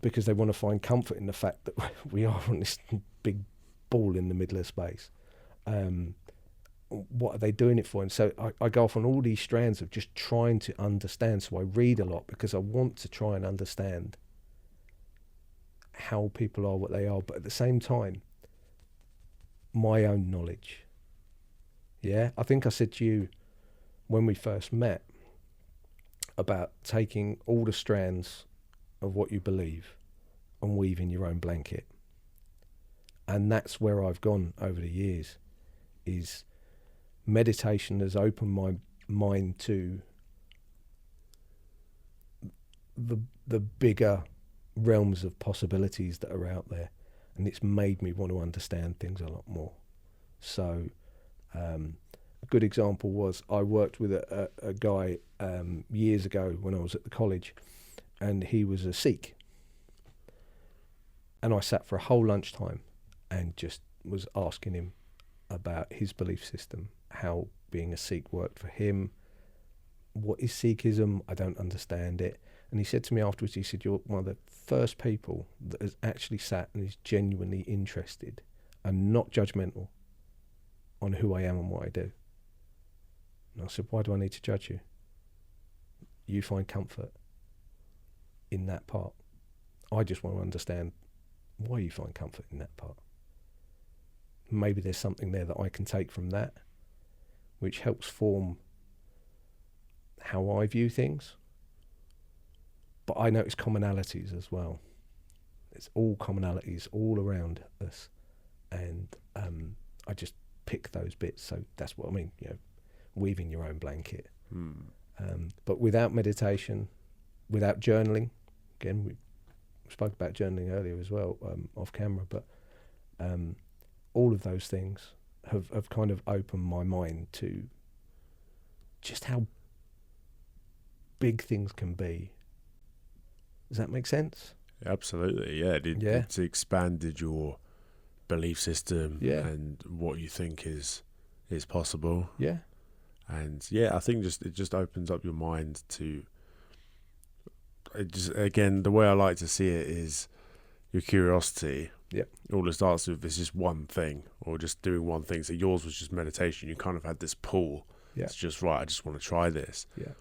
because they want to find comfort in the fact that we are on this big ball in the middle of space? What are they doing it for? And so I go off on all these strands of just trying to understand. So I read a lot because I want to try and understand how people are what they are, but at the same time, my own knowledge. Yeah, I think I said to you when we first met about taking all the strands of what you believe and weaving your own blanket. And that's where I've gone over the years, is meditation has opened my mind to the bigger realms of possibilities that are out there, and it's made me want to understand things a lot more. So a good example was I worked with a guy years ago when I was at the college, and he was a Sikh, and I sat for a whole lunchtime and just was asking him about his belief system, how being a Sikh worked for him. What is Sikhism? I don't understand it. And he said to me afterwards, he said, "You're one of the first people that has actually sat and is genuinely interested and not judgmental on who I am and what I do." And I said, "Why do I need to judge you? You find comfort in that part. I just want to understand why you find comfort in that part. Maybe there's something there that I can take from that, which helps form how I view things. But I notice commonalities as well. It's all commonalities all around us, and I just pick those bits. So that's what I mean, weaving your own blanket. But without meditation, without journaling, again, we spoke about journaling earlier as well, off camera, but all of those things have kind of opened my mind to just how big things can be. Does that make sense? Absolutely, yeah. It's expanded your belief system and what you think is possible. Yeah. And I think it just opens up your mind to, again, the way I like to see it is your curiosity. Yeah. All it starts with is just one thing, or just doing one thing. So yours was just meditation. You kind of had this pull. Yeah. It's just, right, I just want to try this. Yeah.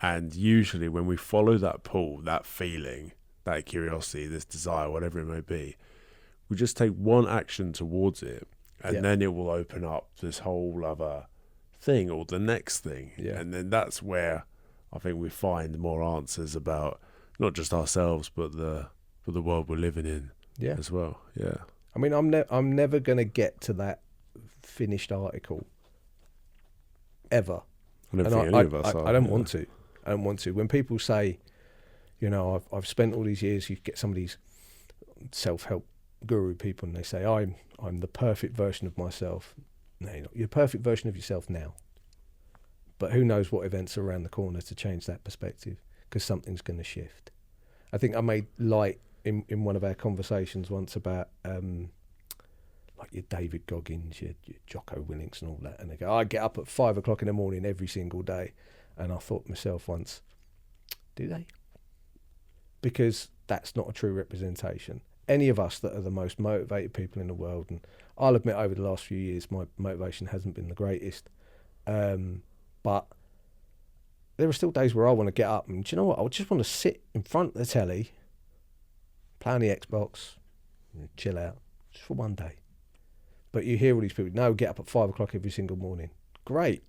And usually when we follow that pull, that feeling, that curiosity, this desire, whatever it may be, we just take one action towards it, and then it will open up this whole other thing or the next thing. Yeah. And then that's where I think we find more answers about not just ourselves, but the world we're living in as well. Yeah. I mean, I'm never going to get to that finished article ever. I don't think any of us are. I don't want to. I don't want to. When people say, You know, I've spent all these years. You get some of these self-help guru people, and they say I'm the perfect version of myself. No, you're not. You're the perfect version of yourself now. But who knows what events are around the corner to change that perspective, because something's going to shift. I think I made light in one of our conversations once about like your David Goggins, your Jocko Willink and all that. And they go, I get up at 5 o'clock in the morning every single day. And I thought to myself once, do they? Because that's not a true representation. Any of us that are the most motivated people in the world, and I'll admit over the last few years my motivation hasn't been the greatest, but there are still days where I want to get up and, do you know what, I just want to sit in front of the telly, play on the Xbox, and chill out, just for one day. But you hear all these people, no, get up at 5 o'clock every single morning. Great.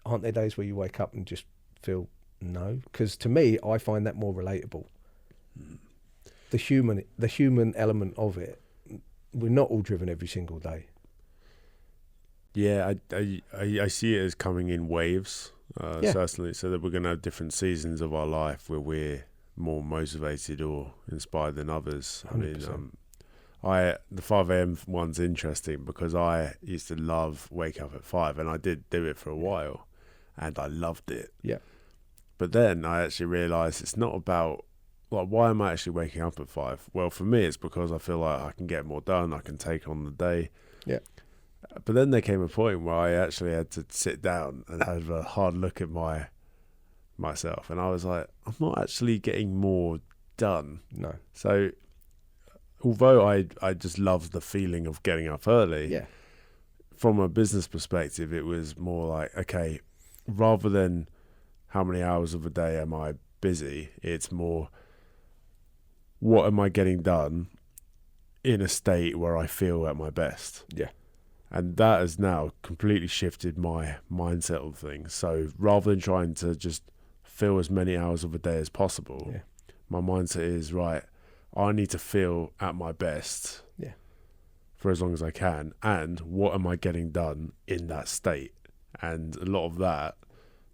Aren't there days where you wake up and just feel no? Because to me, I find that more relatable. The human element of it. We're not all driven every single day. Yeah, I see it as coming in waves, certainly, so that we're going to have different seasons of our life where we're more motivated or inspired than others. 100%. I mean, the 5 a.m. one's interesting because I used to love wake up at 5, and I did do it for a while, and I loved it. Yeah. But then I actually realised it's not about, like, why am I actually waking up at 5? Well, for me, it's because I feel like I can get more done, I can take on the day. Yeah. But then there came a point where I actually had to sit down and have a hard look at myself, and I was like, I'm not actually getting more done. No. So although I just loved the feeling of getting up early, Yeah. from a business perspective, it was more like, okay, rather than how many hours of a day am I busy, it's more, what am I getting done in a state where I feel at my best? Yeah. And that has now completely shifted my mindset of things. So rather than trying to just fill as many hours of a day as possible, my mindset is, right, I need to feel at my best for as long as I can. And what am I getting done in that state? And a lot of that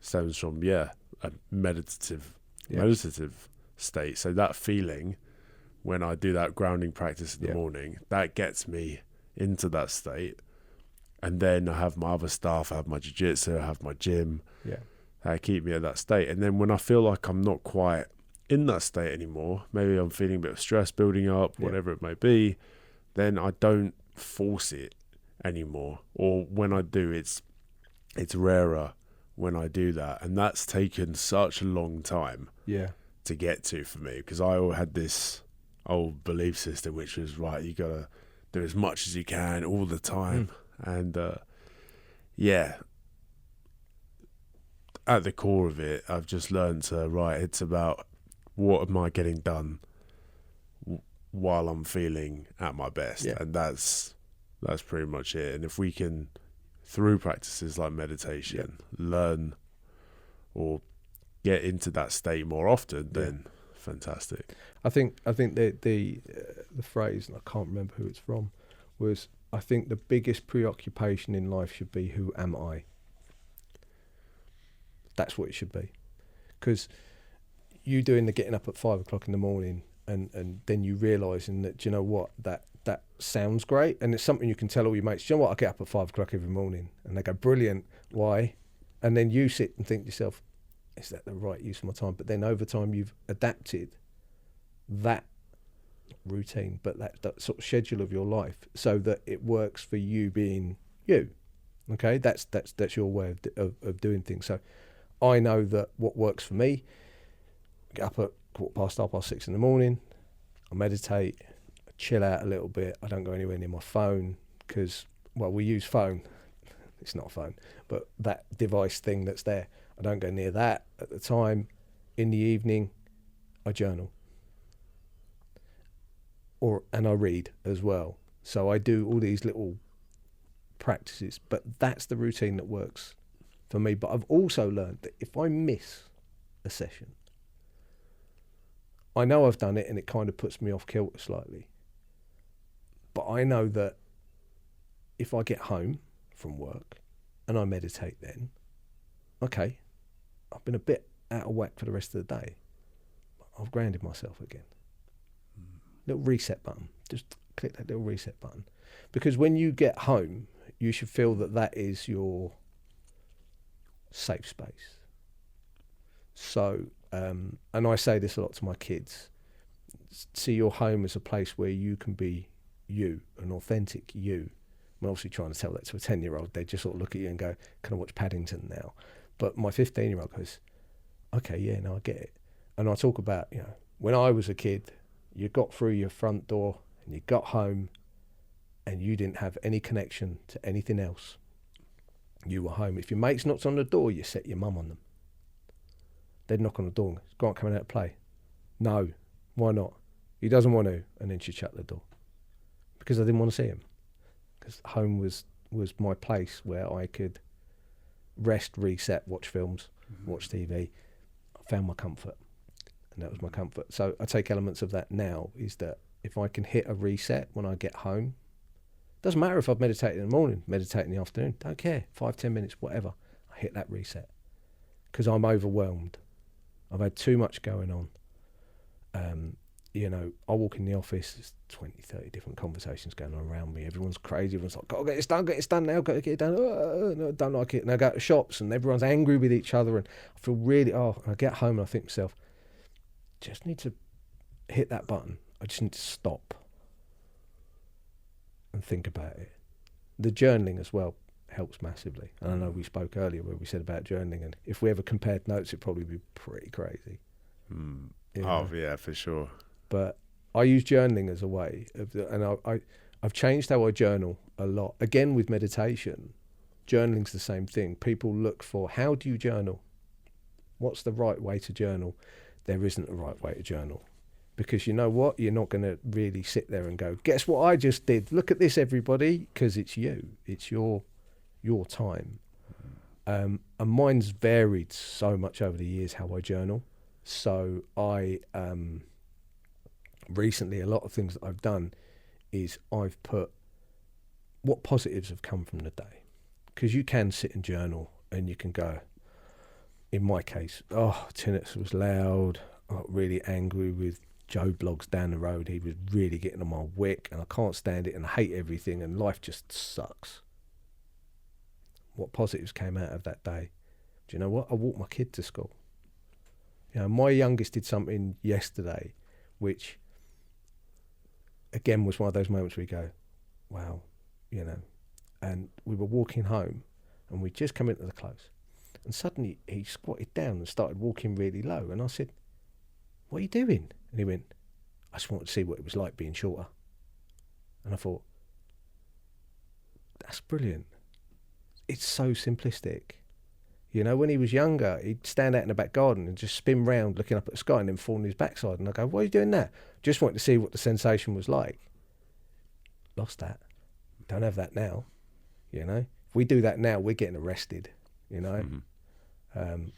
stems from, a meditative state. So that feeling, when I do that grounding practice in the morning, that gets me into that state. And then I have my other stuff, I have my Jiu-Jitsu, I have my gym, that keep me at that state. And then when I feel like I'm not quite in that state anymore, maybe I'm feeling a bit of stress building up, whatever it may be, then I don't force it anymore. Or when I do, it's rarer when I do that. And that's taken such a long time to get to for me, because I had this old belief system which was, right, you gotta do as much as you can all the time. And at the core of it, I've just learned to, right, it's about what am I getting done while I'm feeling at my best. And that's pretty much it. And if we can, through practices like meditation, learn or get into that state more often, then fantastic. I think the phrase, and I can't remember who it's from, was, I think the biggest preoccupation in life should be, who am I? That's what it should be. Because you doing the getting up at 5 o'clock in the morning, and then you realising that, do you know what, that sounds great, and it's something you can tell all your mates, do you know what, I get up at 5 o'clock every morning, and they go, brilliant, why? And then you sit and think to yourself, is that the right use of my time? But then over time you've adapted that routine, but that sort of schedule of your life, so that it works for you being you. Okay, that's your way of doing things. So I know that what works for me, get up at 6:15 in the morning, I meditate, I chill out a little bit, I don't go anywhere near my phone, because, well, we use phone, it's not a phone, but that device thing that's there, I don't go near that at the time. In the evening, I journal. And I read as well. So I do all these little practices, but that's the routine that works for me. But I've also learned that if I miss a session, I know I've done it and it kind of puts me off kilter slightly. But I know that if I get home from work and I meditate then, okay, I've been a bit out of whack for the rest of the day. I've grounded myself again. Little reset button. Just click that little reset button. Because when you get home, you should feel that that is your safe space. So, and I say this a lot to my kids, see your home as a place where you can be you, an authentic you. I'm obviously trying to tell that to a 10-year-old. They just sort of look at you and go, can I watch Paddington now? But my 15-year-old goes, okay, yeah, no, I get it. And I talk about, you know, when I was a kid, you got through your front door and you got home and you didn't have any connection to anything else. You were home. If your mates knocked on the door, you set your mum on them. They'd knock on the door and go, Grant coming out to play. No, why not? He doesn't want to. And then she'd shut the door. Because I didn't want to see him. Because home was my place where I could rest, reset, watch films, watch TV. I found my comfort. And that was my comfort. So I take elements of that now, is that if I can hit a reset when I get home, doesn't matter if I've meditated in the morning, meditate in the afternoon, don't care, 5-10 minutes, whatever, I hit that reset. Because I'm overwhelmed. I've had too much going on. You know, I walk in the office, there's 20, 30 different conversations going on around me. Everyone's crazy. Everyone's like, gotta get this done now, gotta get it done. No, I don't like it. And I go to shops and everyone's angry with each other. And I feel really, I get home and I think to myself, just need to hit that button. I just need to stop and think about it. The journaling as well helps massively. And I know we spoke earlier where we said about journaling, and if we ever compared notes, it'd probably be pretty crazy. You know? Oh, yeah, for sure. But I use journaling as a way of, and I've changed how I journal a lot. Again, with meditation, journaling's the same thing. People look for, how do you journal? What's the right way to journal? There isn't a right way to journal. Because you know what? You're not going to really sit there and go, guess what I just did? Look at this, everybody. Because it's you. It's your time. And mine's varied so much over the years how I journal. So I, recently, a lot of things that I've done is I've put what positives have come from the day. Because you can sit and journal and you can go, in my case, tinnitus was loud. I got really angry with Joe Bloggs down the road. He was really getting on my wick and I can't stand it and I hate everything and life just sucks. What positives came out of that day? Do you know what? I walked my kid to school. You know, my youngest did something yesterday which again was one of those moments where you go, wow, you know. And we were walking home and we'd just come into the close and suddenly he squatted down and started walking really low, and I said, what are you doing? And he went, I just wanted to see what it was like being shorter. And I thought, that's brilliant. It's so simplistic. You know, when he was younger, he'd stand out in the back garden and just spin round looking up at the sky and then fall on his backside. And I go, why are you doing that? Just wanted to see what the sensation was like. Lost that. Don't have that now. You know, if we do that now, we're getting arrested, you know.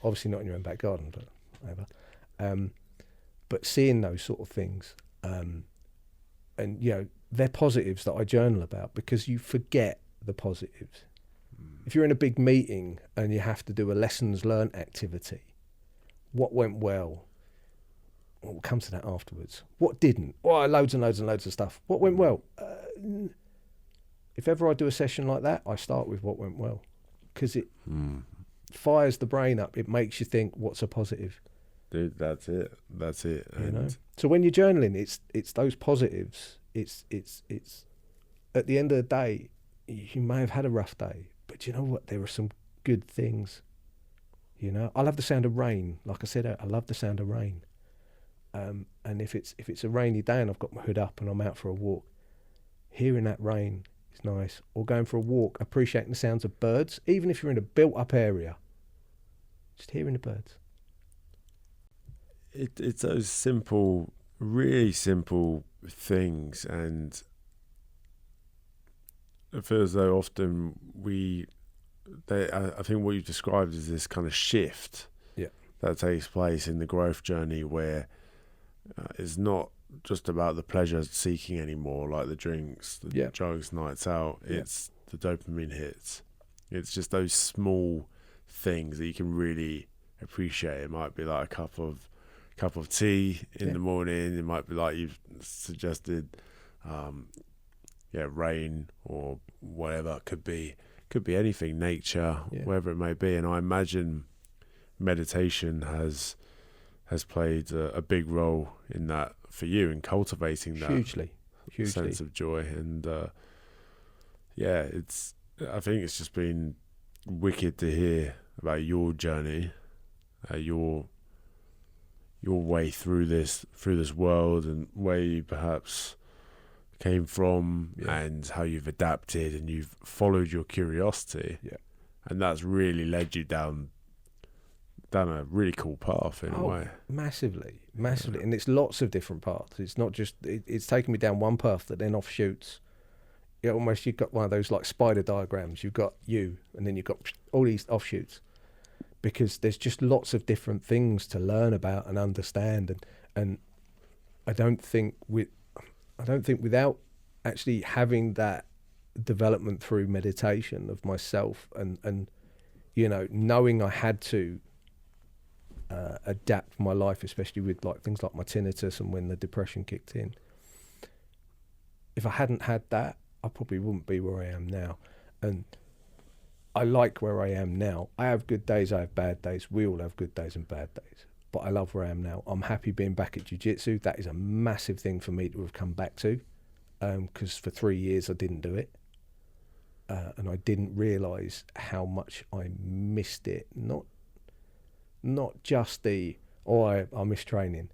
Obviously not in your own back garden, but whatever. But seeing those sort of things, and, you know, they're positives that I journal about because you forget the positives. If you're in a big meeting and you have to do a lessons learned activity, what went well? We'll come to that afterwards. What didn't? Oh, loads and loads and loads of stuff. What went well? If ever I do a session like that, I start with what went well because it fires the brain up. It makes you think, what's a positive? Dude, that's it. You know? So when you're journaling, it's those positives. It's at the end of the day, you may have had a rough day, but you know what? There are some good things. You know, I love the sound of rain. Like I said, I love the sound of rain. And if it's a rainy day and I've got my hood up and I'm out for a walk, hearing that rain is nice. Or going for a walk, appreciating the sounds of birds, even if you're in a built-up area. Just hearing the birds. It's those simple, really simple things, and it feels as though often I think what you've described is this kind of shift that takes place in the growth journey where it's not just about the pleasure seeking anymore, like the drinks, the drugs, nights out. It's the dopamine hits. It's just those small things that you can really appreciate. It might be like a cup of cup of tea in the morning. It might be like you've suggested, rain or whatever. Could be anything, nature, wherever it may be. And I imagine meditation has played a big role in that for you, in cultivating that hugely sense of joy. And I think it's just been wicked to hear about your journey, your way through this world, and where you perhaps came from, and how you've adapted and you've followed your curiosity, and that's really led you down a really cool path in a way. Massively, and it's lots of different paths. It's not just it's taken me down one path that then offshoots. Almost you've got one of those like spider diagrams. You've got you, and then you've got all these offshoots, because there's just lots of different things to learn about and understand. And I don't think without actually having that development through meditation of myself, and knowing I had to adapt my life, especially with like things like my tinnitus and when the depression kicked in. If I hadn't had that, I probably wouldn't be where I am now. And I like where I am now. I have good days, I have bad days. We all have good days and bad days. But I love where I am now. I'm happy being back at Jiu-Jitsu. That is a massive thing for me to have come back to, because for 3 years I didn't do it. And I didn't realise how much I missed it. Not just I miss training.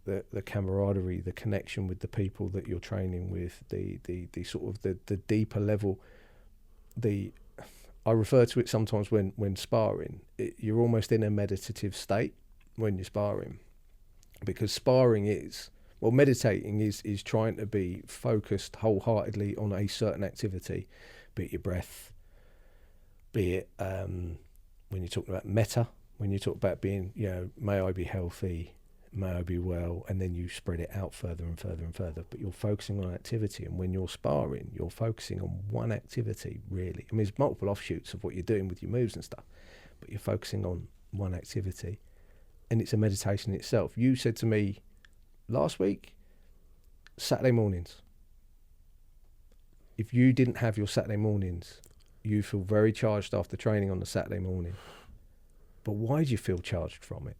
The camaraderie, the connection with the people that you're training with, the sort of the deeper level. I refer to it sometimes when sparring. You're almost in a meditative state when you're sparring, because sparring meditating is trying to be focused wholeheartedly on a certain activity, be it your breath, be it when you're talking about metta, when you talk about being, may I be healthy, may I be well, and then you spread it out further and further and further, but you're focusing on activity. And when you're sparring, you're focusing on one activity, really. I mean, there's multiple offshoots of what you're doing with your moves and stuff, but you're focusing on one activity, and it's a meditation in itself. You said to me last week, Saturday mornings. If you didn't have your Saturday mornings, you feel very charged after training on the Saturday morning. But why do you feel charged from it?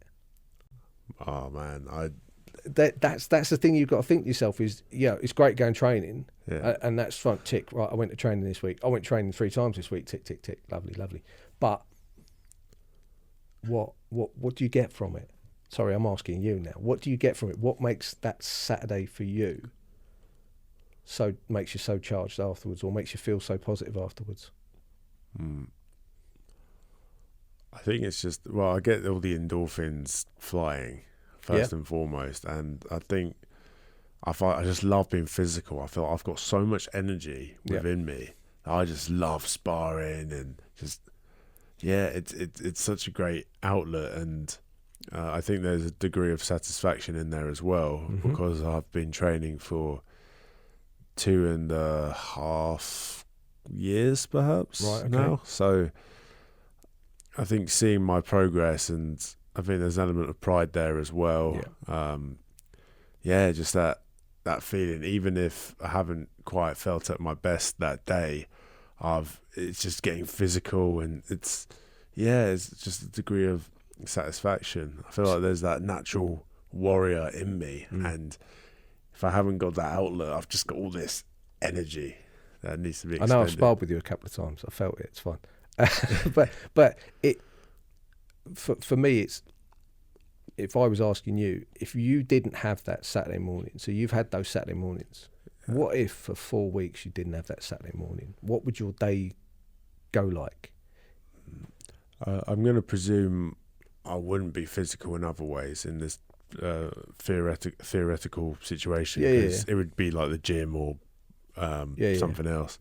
Oh man, that's the thing you've got to think to yourself is, it's great going training, and that's fun. Tick, right? I went to training this week. I went training 3 times this week. Tick, tick, tick. Lovely. But what do you get from it? Sorry, I'm asking you now. What do you get from it? What makes that Saturday for you makes you so charged afterwards, or makes you feel so positive afterwards? I think it's just, I get all the endorphins flying first and foremost, and I think I just love being physical. I feel I've got so much energy within me. I just love sparring, and just it's such a great outlet, and I think there's a degree of satisfaction in there as well, because I've been training for 2.5 years perhaps now. So I think seeing my progress, and I think there's an element of pride there as well. Just that feeling, even if I haven't quite felt at my best that day, it's just getting physical, and it's just a degree of satisfaction. I feel like there's that natural warrior in me, and if I haven't got that outlet, I've just got all this energy that needs to be expended. I know I've sparred with you a couple of times. I felt it. It's fun. but it for me, it's, if I was asking you, if you didn't have that Saturday morning, so you've had those Saturday mornings, what if for 4 weeks you didn't have that Saturday morning? What would your day go like? I'm going to presume I wouldn't be physical in other ways in this theoretical situation, because it would be like the gym or something else.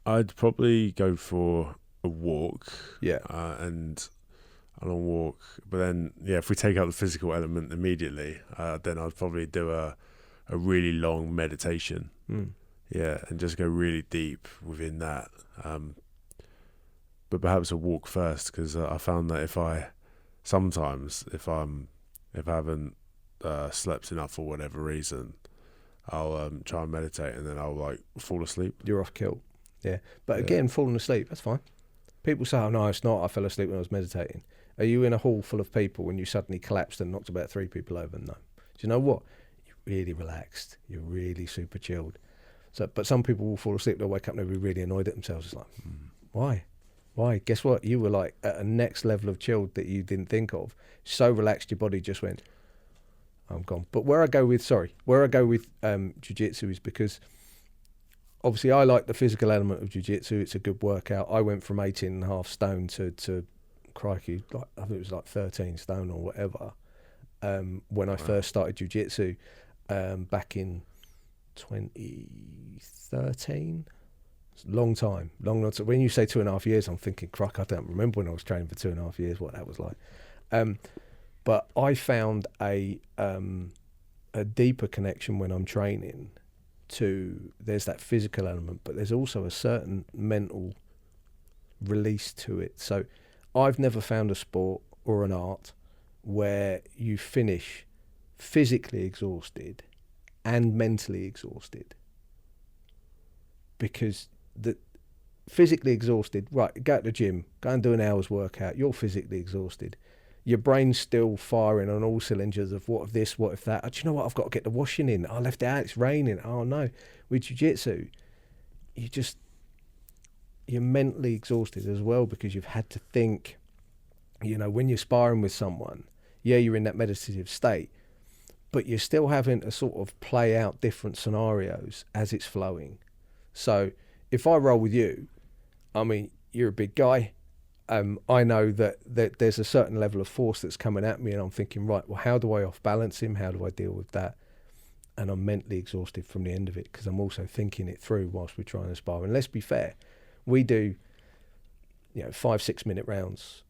I'd probably go for a walk, and a long walk. But then, if we take out the physical element immediately, then I'd probably do a really long meditation, and just go really deep within that. But perhaps a walk first, because I found that if I'm if I haven't slept enough for whatever reason, I'll try and meditate, and then I'll like fall asleep. You're off kilt. Yeah. But again, falling asleep, that's fine. People say, oh, no, it's not. I fell asleep when I was meditating. Are you in a hall full of people when you suddenly collapsed and knocked about 3 people over? No. Do you know what? You're really relaxed. You're really super chilled. So, but some people will fall asleep, they'll wake up and they'll be really annoyed at themselves. It's like, why? Why? Guess what? You were like at a next level of chilled that you didn't think of. So relaxed, your body just went, I'm gone. But where I go with Jiu-Jitsu is because obviously I like the physical element of Jiu-Jitsu. It's a good workout. I went from 18.5 stone to crikey, like, I think it was like 13 stone or whatever, when I first started Jiu-Jitsu back in 2013. It's a long time. When you say 2.5 years, I'm thinking, crap, I don't remember when I was training for 2.5 years, what that was like. But I found a deeper connection when I'm training to, there's that physical element, but there's also a certain mental release to it. So I've never found a sport or an art where you finish physically exhausted and mentally exhausted. Because the physically exhausted, right, go to the gym, go and do an hour's workout, you're physically exhausted. Your brain's still firing on all cylinders of what if this, what if that. Oh, do you know what, I've got to get the washing in. I left it out, it's raining. Oh no. With Jiu-Jitsu, you're mentally exhausted as well because you've had to think, when you're sparring with someone, you're in that meditative state, but you're still having to sort of play out different scenarios as it's flowing. So if I roll with you, I mean, you're a big guy. I know that there's a certain level of force that's coming at me and I'm thinking, right, well, how do I off balance him? How do I deal with that? And I'm mentally exhausted from the end of it because I'm also thinking it through whilst we're trying to spar. And let's be fair, we do, 5-6 minute rounds.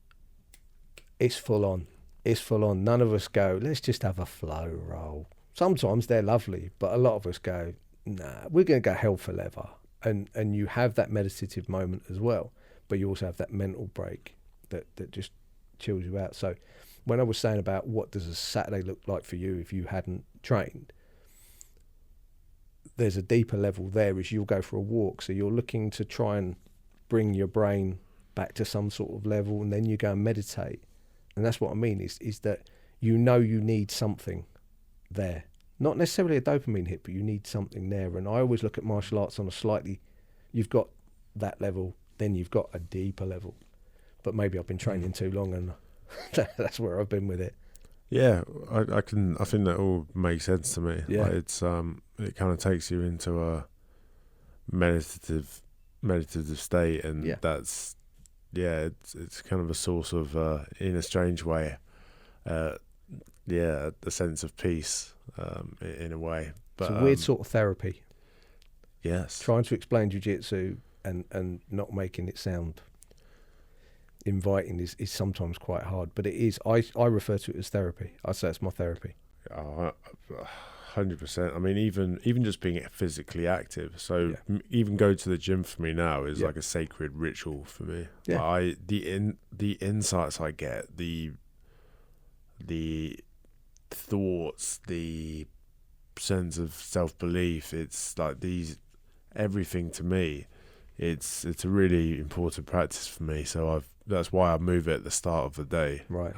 It's full on. None of us go, let's just have a flow roll. Sometimes they're lovely, but a lot of us go, nah, we're going to go hell for leather. And you have that meditative moment as well, but you also have that mental break that just chills you out. So when I was saying about what does a Saturday look like for you if you hadn't trained, there's a deeper level there as you'll go for a walk. So you're looking to try and bring your brain back to some sort of level, and then you go and meditate. And that's what I mean is that you need something there. Not necessarily a dopamine hit, but you need something there. And I always look at martial arts on a slightly, you've got that level, then you've got a deeper level. But maybe I've been training too long and that's where I've been with it. Yeah, I think that all makes sense to me. Yeah. Like it kind of takes you into a meditative state, and that's, it's kind of a source of, in a strange way, a sense of peace, in a way. But it's a weird sort of therapy. Yes. Trying to explain Jiu-Jitsu and not making it sound inviting is sometimes quite hard, but it is. I refer to it as therapy. I say it's my therapy. 100%. I mean, even just being physically active. So even go to the gym for me now is like a sacred ritual for me. Yeah. The insights I get, the thoughts, the sense of self-belief, it's like everything to me. It's a really important practice for me. So that's why I move it at the start of the day. Right.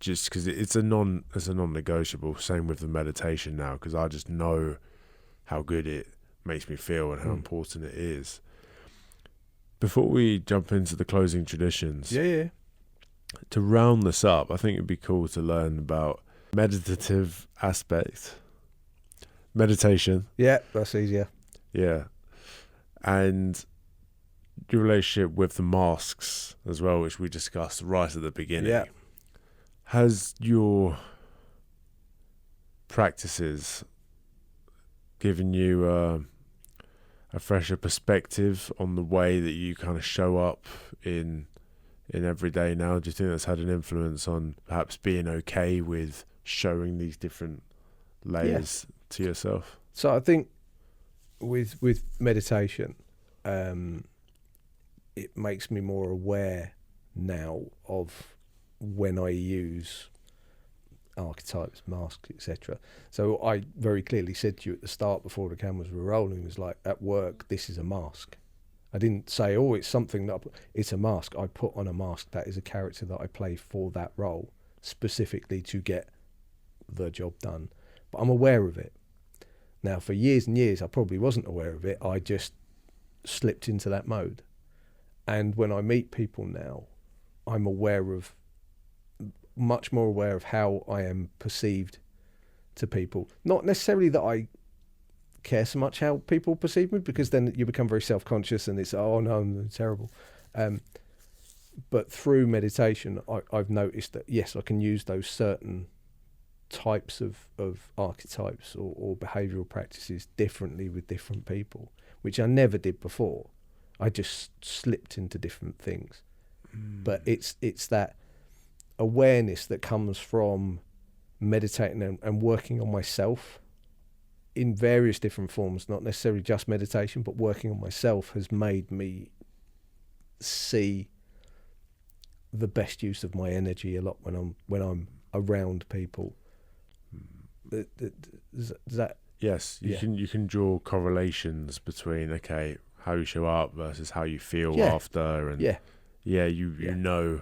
Just because it's a non-negotiable. Same with the meditation now, because I just know how good it makes me feel and how important it is. Before we jump into the closing traditions, to round this up, I think it'd be cool to learn about meditative aspect, meditation. Yeah, that's easier. Yeah. And your relationship with the masks as well, which we discussed right at the beginning. Yeah. Has your practices given you a fresher perspective on the way that you kind of show up in every day now? Do you think that's had an influence on perhaps being okay with showing these different layers to yourself? So I think with meditation, it makes me more aware now of when I use archetypes, masks, etc. So I very clearly said to you at the start, before the cameras were rolling, was like, at work, this is a mask. I didn't say, oh, it's something that it's a mask. I put on a mask. That is a character that I play for that role, specifically to get the job done. But I'm aware of it. Now, for years and years, I probably wasn't aware of it. I just slipped into that mode. And when I meet people now, I'm much more aware of how I am perceived to people. Not necessarily that I care so much how people perceive me, because then you become very self-conscious and it's, oh no, I'm terrible. But through meditation, I've noticed that, yes, I can use those certain types of archetypes or behavioural practices differently with different people, which I never did before. I just slipped into different things. But it's that awareness that comes from meditating and working on myself in various different forms, not necessarily just meditation, but working on myself has made me see the best use of my energy a lot when I'm around people. Does that? Yes, you can draw correlations between, okay, how you show up versus how you feel after, and you know,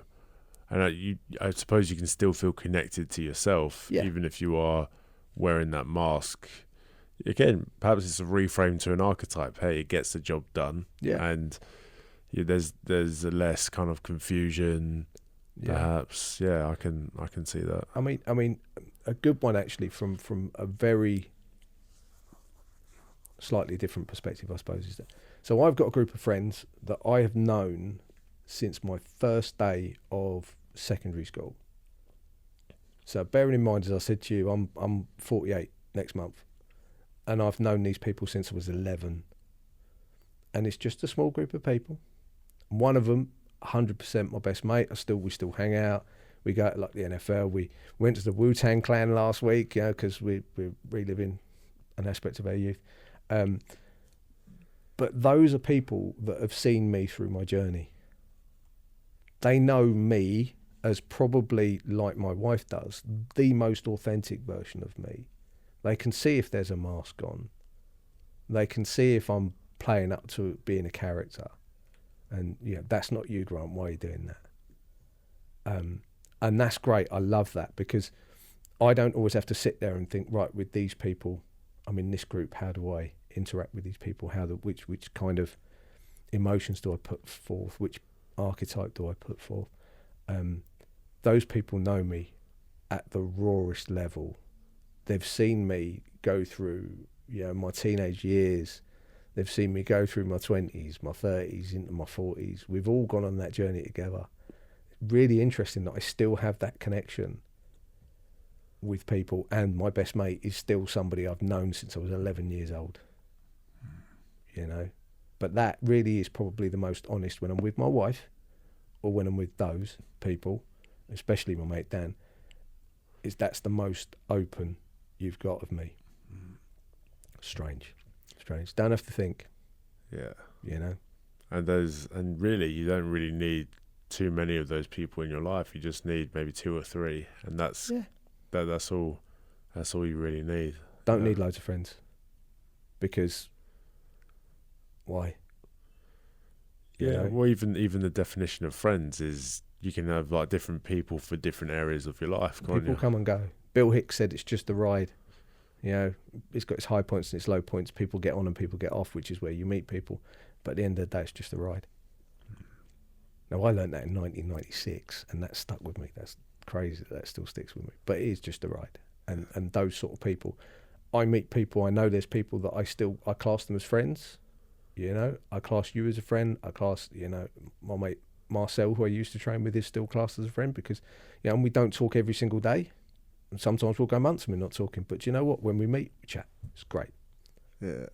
and I suppose you can still feel connected to yourself, even if you are wearing that mask. Again, perhaps it's a reframe to an archetype. Hey, it gets the job done, and there's a less kind of confusion. Perhaps, I can see that. I mean, a good one actually from a very slightly different perspective, I suppose, is that. So I've got a group of friends that I have known since my first day of secondary school. So bearing in mind, as I said to you, I'm 48 next month, and I've known these people since I was 11. And it's just a small group of people. One of them, 100% my best mate. We still hang out. We go to like the NFL. We went to the Wu-Tang Clan last week, because we're reliving an aspect of our youth. But those are people that have seen me through my journey. They know me as probably, like my wife does, the most authentic version of me. They can see if there's a mask on. They can see if I'm playing up to being a character. And that's not you, Grant. Why are you doing that? And that's great. I love that, because I don't always have to sit there and think, right, with these people, I'm in this group, how do I interact with these people? Which kind of emotions do I put forth? Which archetype do I put forth? Those people know me at the rawest level. They've seen me go through, my teenage years. They've seen me go through my 20s, my 30s, into my 40s. We've all gone on that journey together. Really interesting that I still have that connection with people, and my best mate is still somebody I've known since I was 11 years old. But that really is probably the most honest when I'm with my wife, or when I'm with those people, especially my mate Dan. That's the most open you've got of me. Strange. Don't have to think. And really, you don't really need too many of those people in your life. You just need maybe 2 or 3, and that's all you really need. Don't need loads of friends, because why? Well, even the definition of friends is you can have like different people for different areas of your life. People come and go. Bill Hicks said it's just the ride. It's got its high points and its low points. People get on and people get off, which is where you meet people. But at the end of the day, it's just a ride. Now, I learned that in 1996, and that stuck with me. That's crazy that still sticks with me. But it is just a ride. And those sort of people, I meet people, I know there's people that I class them as friends. I class you as a friend. I class, my mate Marcel, who I used to train with, is still classed as a friend, because, and we don't talk every single day. And sometimes we'll go months and we're not talking. But you know what? When we meet, we chat. It's great. Yeah.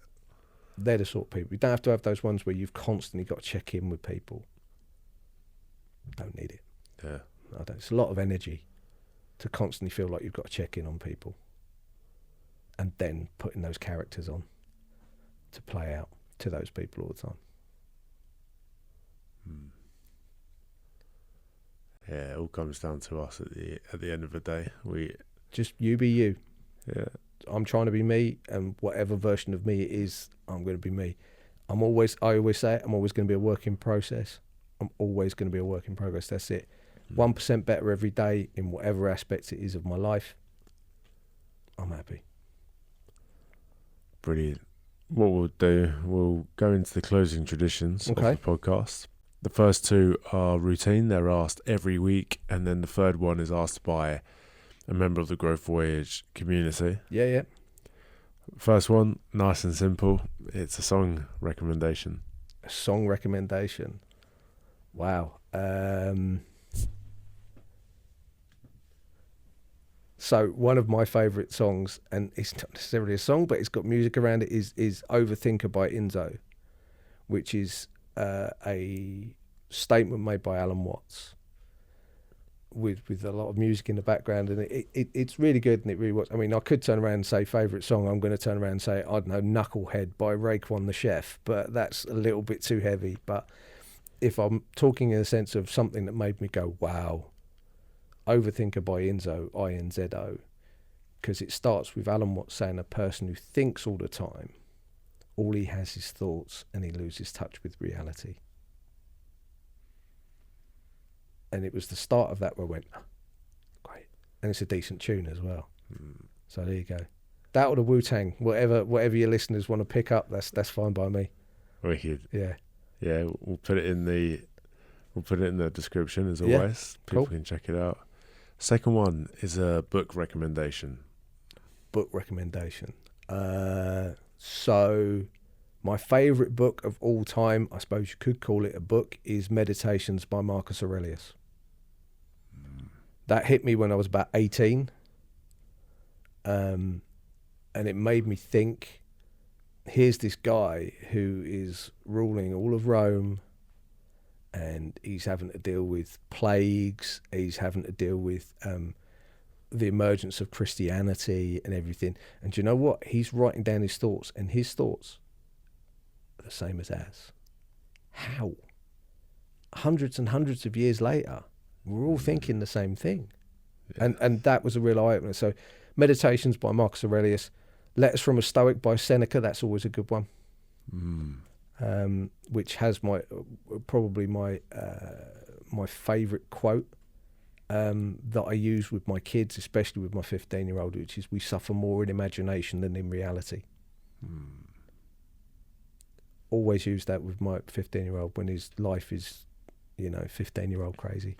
They're the sort of people. You don't have to have those ones where you've constantly got to check in with people. Don't need it. Yeah. I don't. It's a lot of energy to constantly feel like you've got to check in on people. And then putting those characters on to play out to those people all the time. Yeah, it all comes down to us at the end of the day. Just you be you. Yeah. I'm trying to be me, and whatever version of me it is, I'm going to be me. I always say it, I'm always going to be a work in process. I'm always going to be a work in progress. That's it. 1% better every day in whatever aspect it is of my life. I'm happy. Brilliant. What we'll do, we'll go into the closing traditions of the podcast. The first two are routine. They're asked every week. And then the third one is asked by a member of the Growth Voyage community. Yeah. First one, nice and simple. It's a song recommendation. A song recommendation. Wow. So one of my favourite songs, and it's not necessarily a song, but it's got music around it, is Overthinker by Enzo, which is a statement made by Alan Watts with a lot of music in the background, and it's really good, and it really works. I mean, I could turn around and say favourite song. I'm going to turn around and say, I don't know, Knucklehead by Raekwon the Chef, but that's a little bit too heavy. But if I'm talking in a sense of something that made me go, wow, Overthinker by Enzo, I-N-Z-O, because it starts with Alan Watts saying a person who thinks all the time, all he has is thoughts, and he loses touch with reality. And it was the start of that where I went, oh, great. And it's a decent tune as well. So there you go. That or the Wu-Tang, whatever your listeners want to pick up, that's fine by me. Wicked. Yeah. Yeah, we'll put it in the description as always. People can check it out. Second one is a book recommendation. Book recommendation. So my favourite book of all time, I suppose you could call it a book, is Meditations by Marcus Aurelius. That hit me when I was about 18. And it made me think, here's this guy who is ruling all of Rome, and he's having to deal with plagues, he's having to deal with the emergence of Christianity and everything. And do you know what? He's writing down his thoughts, and his thoughts are the same as ours. How? Hundreds and hundreds of years later, we're all thinking the same thing. Yeah. And that was a real eye-opener. So Meditations by Marcus Aurelius, Letters from a Stoic by Seneca, that's always a good one. Which has probably my favourite quote that I use with my kids, especially with my 15-year-old, which is, we suffer more in imagination than in reality. Always use that with my 15-year-old when his life is, 15-year-old crazy.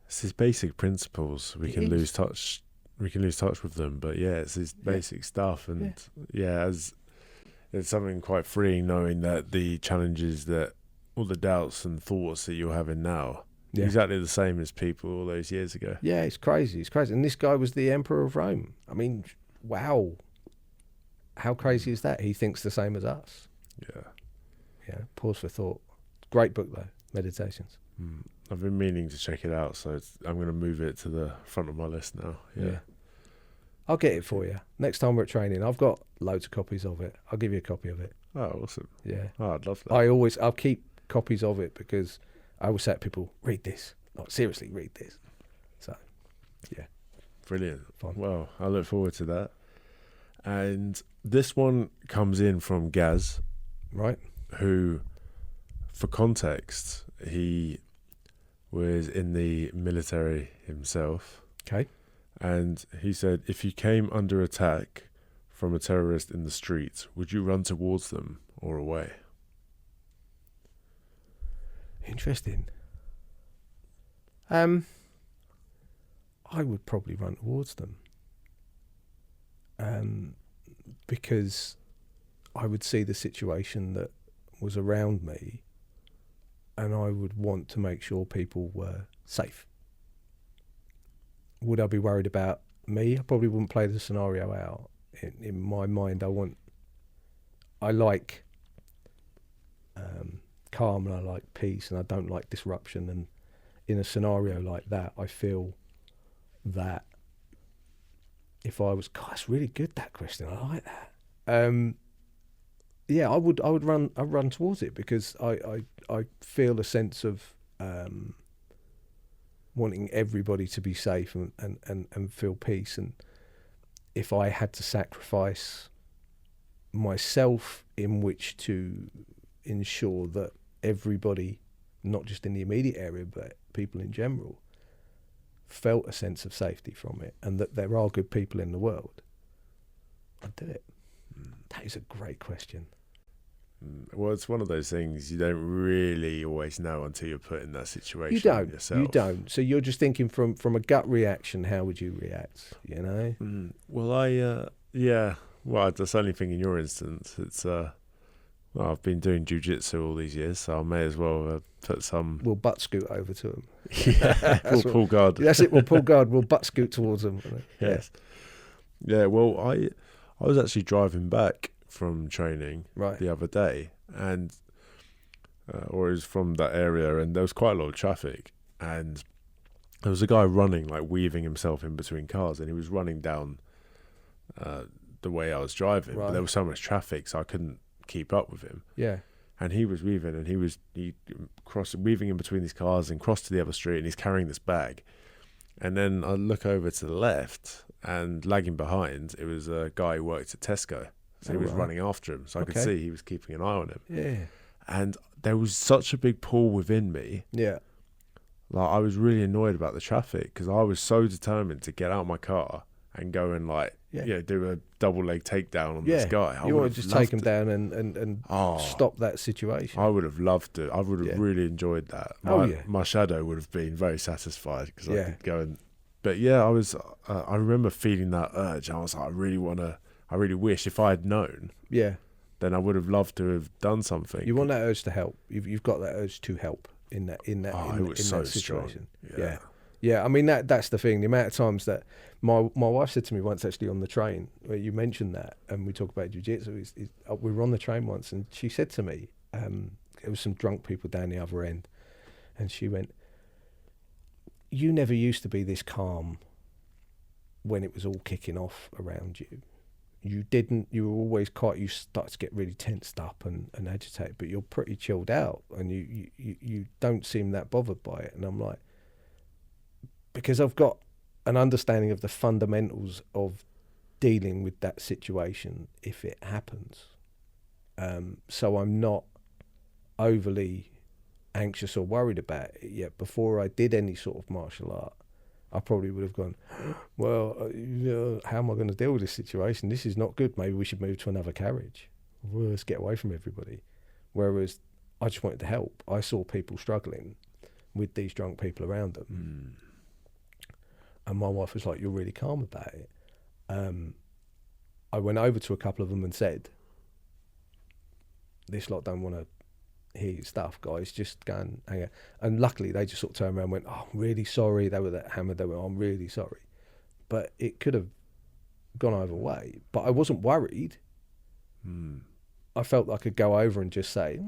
It's his basic principles. We can lose touch with them, but it's his basic stuff, and it's something quite freeing knowing that the challenges, that all the doubts and thoughts that you're having now, exactly the same as people all those years ago. Yeah, it's crazy. And this guy was the emperor of Rome. I mean, wow. How crazy is that? He thinks the same as us. Yeah. Pause for thought. Great book though, Meditations. I've been meaning to check it out, so I'm going to move it to the front of my list now. Yeah. I'll get it for you. Next time we're at training, I've got loads of copies of it. I'll give you a copy of it. Oh, awesome. Yeah. Oh, I'd love that. I'll keep copies of it because I always say to people, read this. Like, seriously, read this. So, yeah. Brilliant. Fun. Well, I look forward to that. And this one comes in from Gaz. Right. Who, for context, he was in the military himself. Okay. And he said, if you came under attack from a terrorist in the streets, would you run towards them or away? Interesting. I would probably run towards them. Because I would see the situation that was around me, and I would want to make sure people were safe. Would I be worried about me? I probably wouldn't play the scenario out. In my mind, I like calm, and I like peace, and I don't like disruption. And in a scenario like that, I feel that if I was, God, that's really good, that question. I like that. I would run towards it because I feel a sense of wanting everybody to be safe and feel peace. And if I had to sacrifice myself in which to ensure that everybody, not just in the immediate area, but people in general, felt a sense of safety from it, and that there are good people in the world, I'd do it. That is a great question. Well, it's one of those things you don't really always know until you're put in that situation. You don't. So you're just thinking from a gut reaction, how would you react, you know? Well, well, that's the only thing in your instance. It's, well, I've been doing Jiu-Jitsu all these years, so I may as well put some... We'll butt scoot over to them. We'll pull guard. That's it, we'll pull guard, we'll butt scoot towards them. Yes. Yeah, well, I was actually driving back from training the other day, and or it was from that area, and there was quite a lot of traffic, and there was a guy running, like weaving himself in between cars, and he was running down the way I was driving, but there was so much traffic, so I couldn't keep up with him. Yeah. And he was weaving, and he weaving in between these cars and crossed to the other street, and he's carrying this bag. And then I look over to the left, and lagging behind, it was a guy who worked at Tesco. So he was running after him. So I could see he was keeping an eye on him. Yeah. And there was such a big pull within me. Yeah. Like, I was really annoyed about the traffic, because I was so determined to get out of my car and go and, like, do a double leg takedown on this guy. You want to just take him down and stop that situation. I would have loved it. I would have really enjoyed that. My shadow would have been very satisfied, because I could go and... But yeah, I remember feeling that urge. I was like, I really wish if I had known, then I would have loved to have done something. You want that urge to help. You've got that urge to help in that situation. Strong. Yeah. I mean, that's the thing. The amount of times that my wife said to me once, actually on the train, where you mentioned that, and we talk about jiu-jitsu. We were on the train once, and she said to me, there was some drunk people down the other end, and she went, "You never used to be this calm when it was all kicking off around you. You were always you start to get really tensed up and agitated, but you're pretty chilled out, and you don't seem that bothered by it." And I'm like, because I've got an understanding of the fundamentals of dealing with that situation if it happens. So I'm not overly anxious or worried about it yet. Before I did any sort of martial art, I probably would have gone, well, how am I going to deal with this situation? This is not good. Maybe we should move to another carriage. Well, let's get away from everybody. Whereas I just wanted to help. I saw people struggling with these drunk people around them. And my wife was like, "You're really calm about it." I went over to a couple of them and said, "This lot don't want to hear your stuff, guys. Just go and hang out." And luckily, they just sort of turned around and went, "Oh, I'm really sorry." They were that hammered. They went, "I'm really sorry." But it could have gone either way. But I wasn't worried. I felt like I could go over and just say,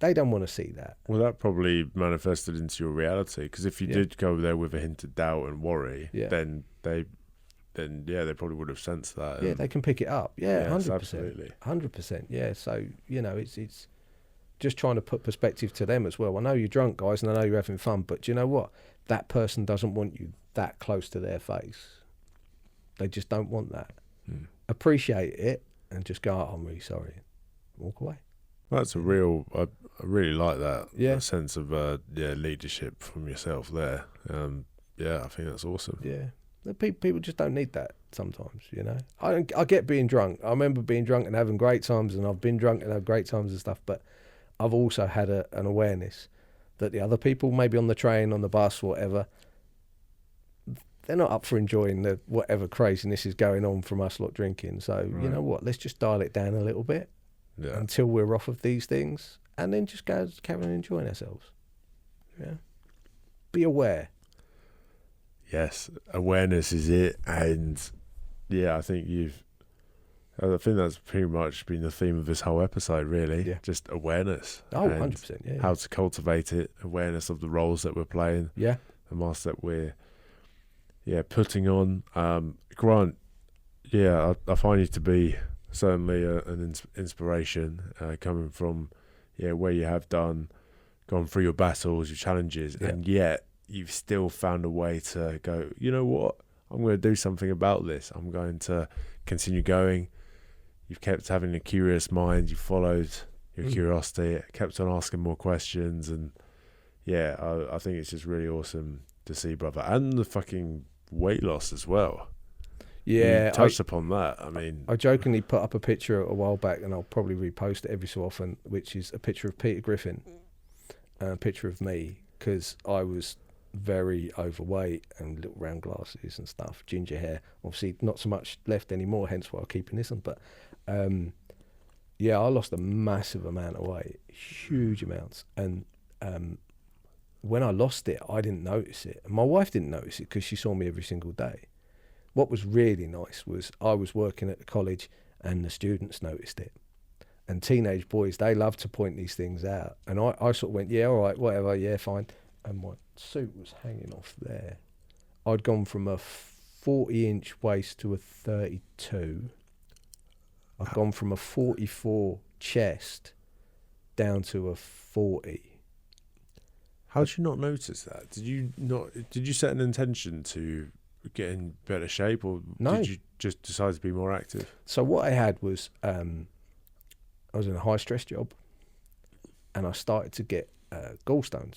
they don't want to see that. Well, that probably manifested into your reality, because if you did go there with a hint of doubt and worry, then they probably would have sensed that. Yeah, they can pick it up. Yeah, 100%. Absolutely. 100%. Yeah, so, it's just trying to put perspective to them as well. I know you're drunk, guys, and I know you're having fun, but do you know what? That person doesn't want you that close to their face. They just don't want that. Appreciate it and just go, "Oh, I'm really sorry." Walk away. That's a real... I really like that. Yeah. A sense of leadership from yourself there. I think that's awesome. Yeah. People just don't need that sometimes, I get being drunk. I remember being drunk and having great times, and I've been drunk and had great times and stuff, but I've also had an awareness that the other people, maybe on the train, on the bus, whatever, they're not up for enjoying the whatever craziness is going on from us lot drinking. So, you know what, let's just dial it down a little bit. Until we're off of these things, and then just carry on enjoying ourselves. Yeah. Be aware. Yes, awareness is it, and I think that's pretty much been the theme of this whole episode, really. Yeah. Just awareness. Oh, 100%. Yeah. How to cultivate it, awareness of the roles that we're playing. Yeah. The masks that we're putting on. Grant, I find you to be certainly an inspiration, coming from where you have done gone through your battles, your challenges, and yet you've still found a way to go, you know what, I'm going to do something about this. I'm going to continue going. You've kept having a curious mind. You followed your curiosity, kept on asking more questions. And yeah, I think it's just really awesome to see, brother. And the fucking weight loss as well. Yeah. You touched upon that. I mean, I jokingly put up a picture a while back, and I'll probably repost it every so often, which is a picture of Peter Griffin and a picture of me, because I was very overweight and little round glasses and stuff, ginger hair. Obviously, not so much left anymore, hence why I'm keeping this on. But yeah, I lost a massive amount of weight, huge amounts. And when I lost it, I didn't notice it. And my wife didn't notice it because she saw me every single day. What was really nice was I was working at the college and the students noticed it. And teenage boys, they love to point these things out. And I sort of went, yeah, all right, whatever, yeah, fine. And my suit was hanging off there. I'd gone from a 40-inch waist to a 32. I'd gone from a 44 chest down to a 40. How did you not notice that? Did you set an intention to get in better shape, or did you just decide to be more active? So what I had was, I was in a high stress job, and I started to get gallstones,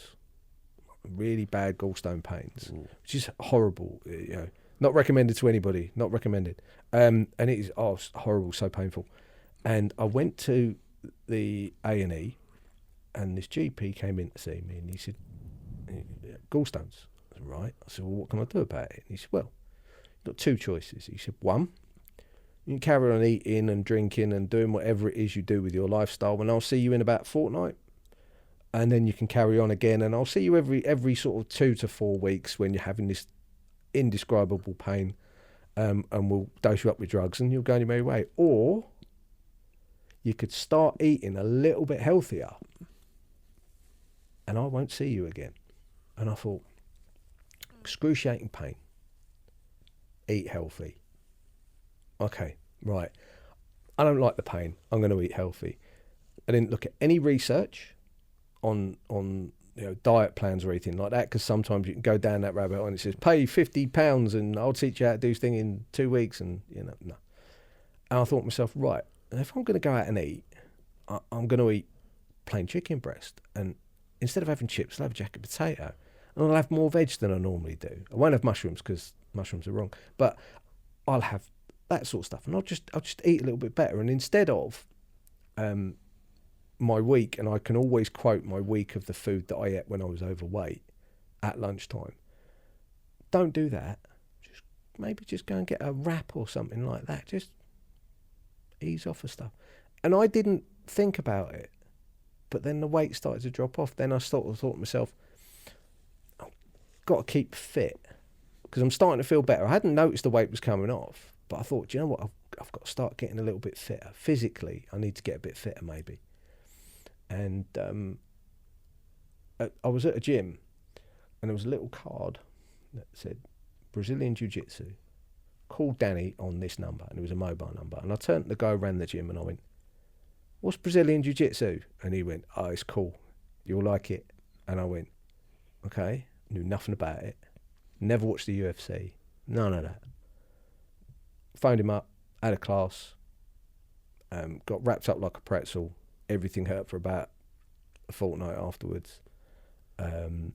really bad gallstone pains, which is horrible. You know, not recommended to anybody. Not recommended. And it is horrible, so painful. And I went to the A&E, and this GP came in to see me, and he said, gallstones. I said, right. I said, well, what can I do about it? And he said, well, you've got two choices. He said, one, you can carry on eating and drinking and doing whatever it is you do with your lifestyle, and I'll see you in about a fortnight. And then you can carry on again, and I'll see you every sort of 2 to 4 weeks when you're having this indescribable pain, and we'll dose you up with drugs and you'll go on your merry way. Or you could start eating a little bit healthier, and I won't see you again. And I thought, excruciating pain, eat healthy. Okay, right. I don't like the pain. I'm going to eat healthy. I didn't look at any research on diet plans or anything like that, because sometimes you can go down that rabbit hole and it says pay £50 and I'll teach you how to do this thing in 2 weeks, and no. And I thought to myself, right, if I'm going to go out and eat, I'm going to eat plain chicken breast, and instead of having chips, I'll have a jacket potato, and I'll have more veg than I normally do. I won't have mushrooms because mushrooms are wrong, but I'll have that sort of stuff, and I'll just eat a little bit better. And instead of my week, and I can always quote my week of the food that I ate when I was overweight at lunchtime. Don't do that. Maybe just go and get a wrap or something like that. Just ease off of stuff. And I didn't think about it, but then the weight started to drop off. Then I thought to myself, I've got to keep fit because I'm starting to feel better. I hadn't noticed the weight was coming off, but I thought, do you know what? I've got to start getting a little bit fitter. Physically, I need to get a bit fitter maybe. And I was at a gym, and there was a little card that said Brazilian Jiu-Jitsu. Call Danny on this number, and it was a mobile number. And I turned to the guy who ran the gym, and I went, what's Brazilian Jiu-Jitsu? And he went, oh, it's cool. You'll like it. And I went, okay. Knew nothing about it. Never watched the UFC. None of that. Phoned him up, had a class, got wrapped up like a pretzel. Everything hurt for about a fortnight afterwards. And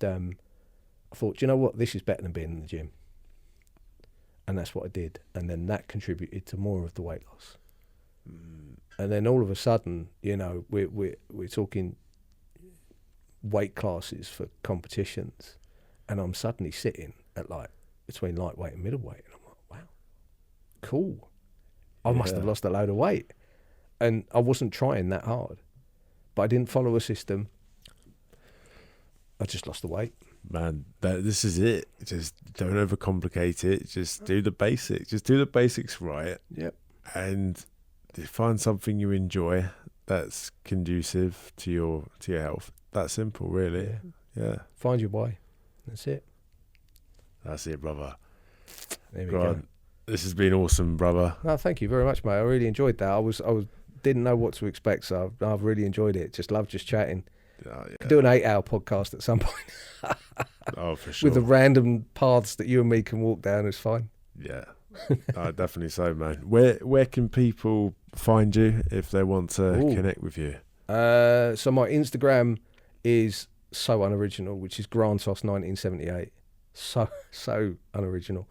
I thought, do you know what? This is better than being in the gym. And that's what I did. And then that contributed to more of the weight loss. And then all of a sudden, we're talking weight classes for competitions. And I'm suddenly sitting at between lightweight and middleweight. And I'm like, wow, cool. I must have lost a load of weight. And I wasn't trying that hard, but I didn't follow a system. I just lost the weight. Man, this is it. Just don't overcomplicate it. Just do the basics. Just do the basics right. Yep. And find something you enjoy that's conducive to your health. That simple, really. Yeah. Find your why. That's it. That's it, brother. There we go. This has been awesome, brother. No, thank you very much, mate. I really enjoyed that. I didn't know what to expect, so I've really enjoyed it. Just love chatting. Could do an 8-hour podcast at some point. Oh, for sure. With the random paths that you and me can walk down, it's fine. Yeah, definitely so, man. Where can people find you if they want to connect with you? So my Instagram is so unoriginal, which is Grantos1978. So unoriginal.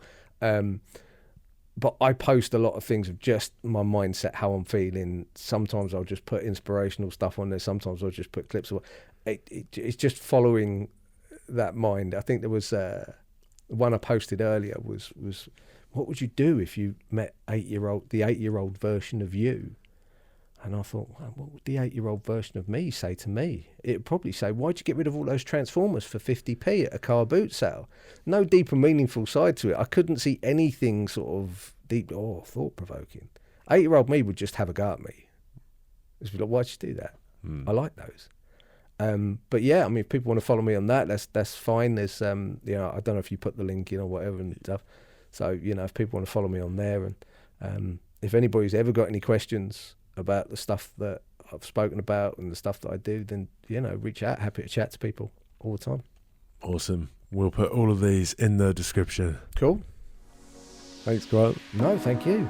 But I post a lot of things of just my mindset, how I'm feeling. Sometimes I'll just put inspirational stuff on there. Sometimes I'll just put clips of it's just following that mind. I think there was one I posted earlier was what would you do if you met the 8-year-old version of you? And I thought, well, what would the 8-year-old version of me say to me? It'd probably say, why'd you get rid of all those Transformers for 50p at a car boot sale? No deep and meaningful side to it. I couldn't see anything sort of deep or thought-provoking. 8-year-old me would just have a go at me. Just be like, why'd you do that? I like those. But yeah, I mean, if people want to follow me on that, that's fine. There's, I don't know if you put the link in or whatever and stuff. So, if people want to follow me on there, and if anybody's ever got any questions about the stuff that I've spoken about and the stuff that I do, then, reach out. Happy to chat to people all the time. Awesome. We'll put all of these in the description. Cool. Thanks, Grant. No, thank you.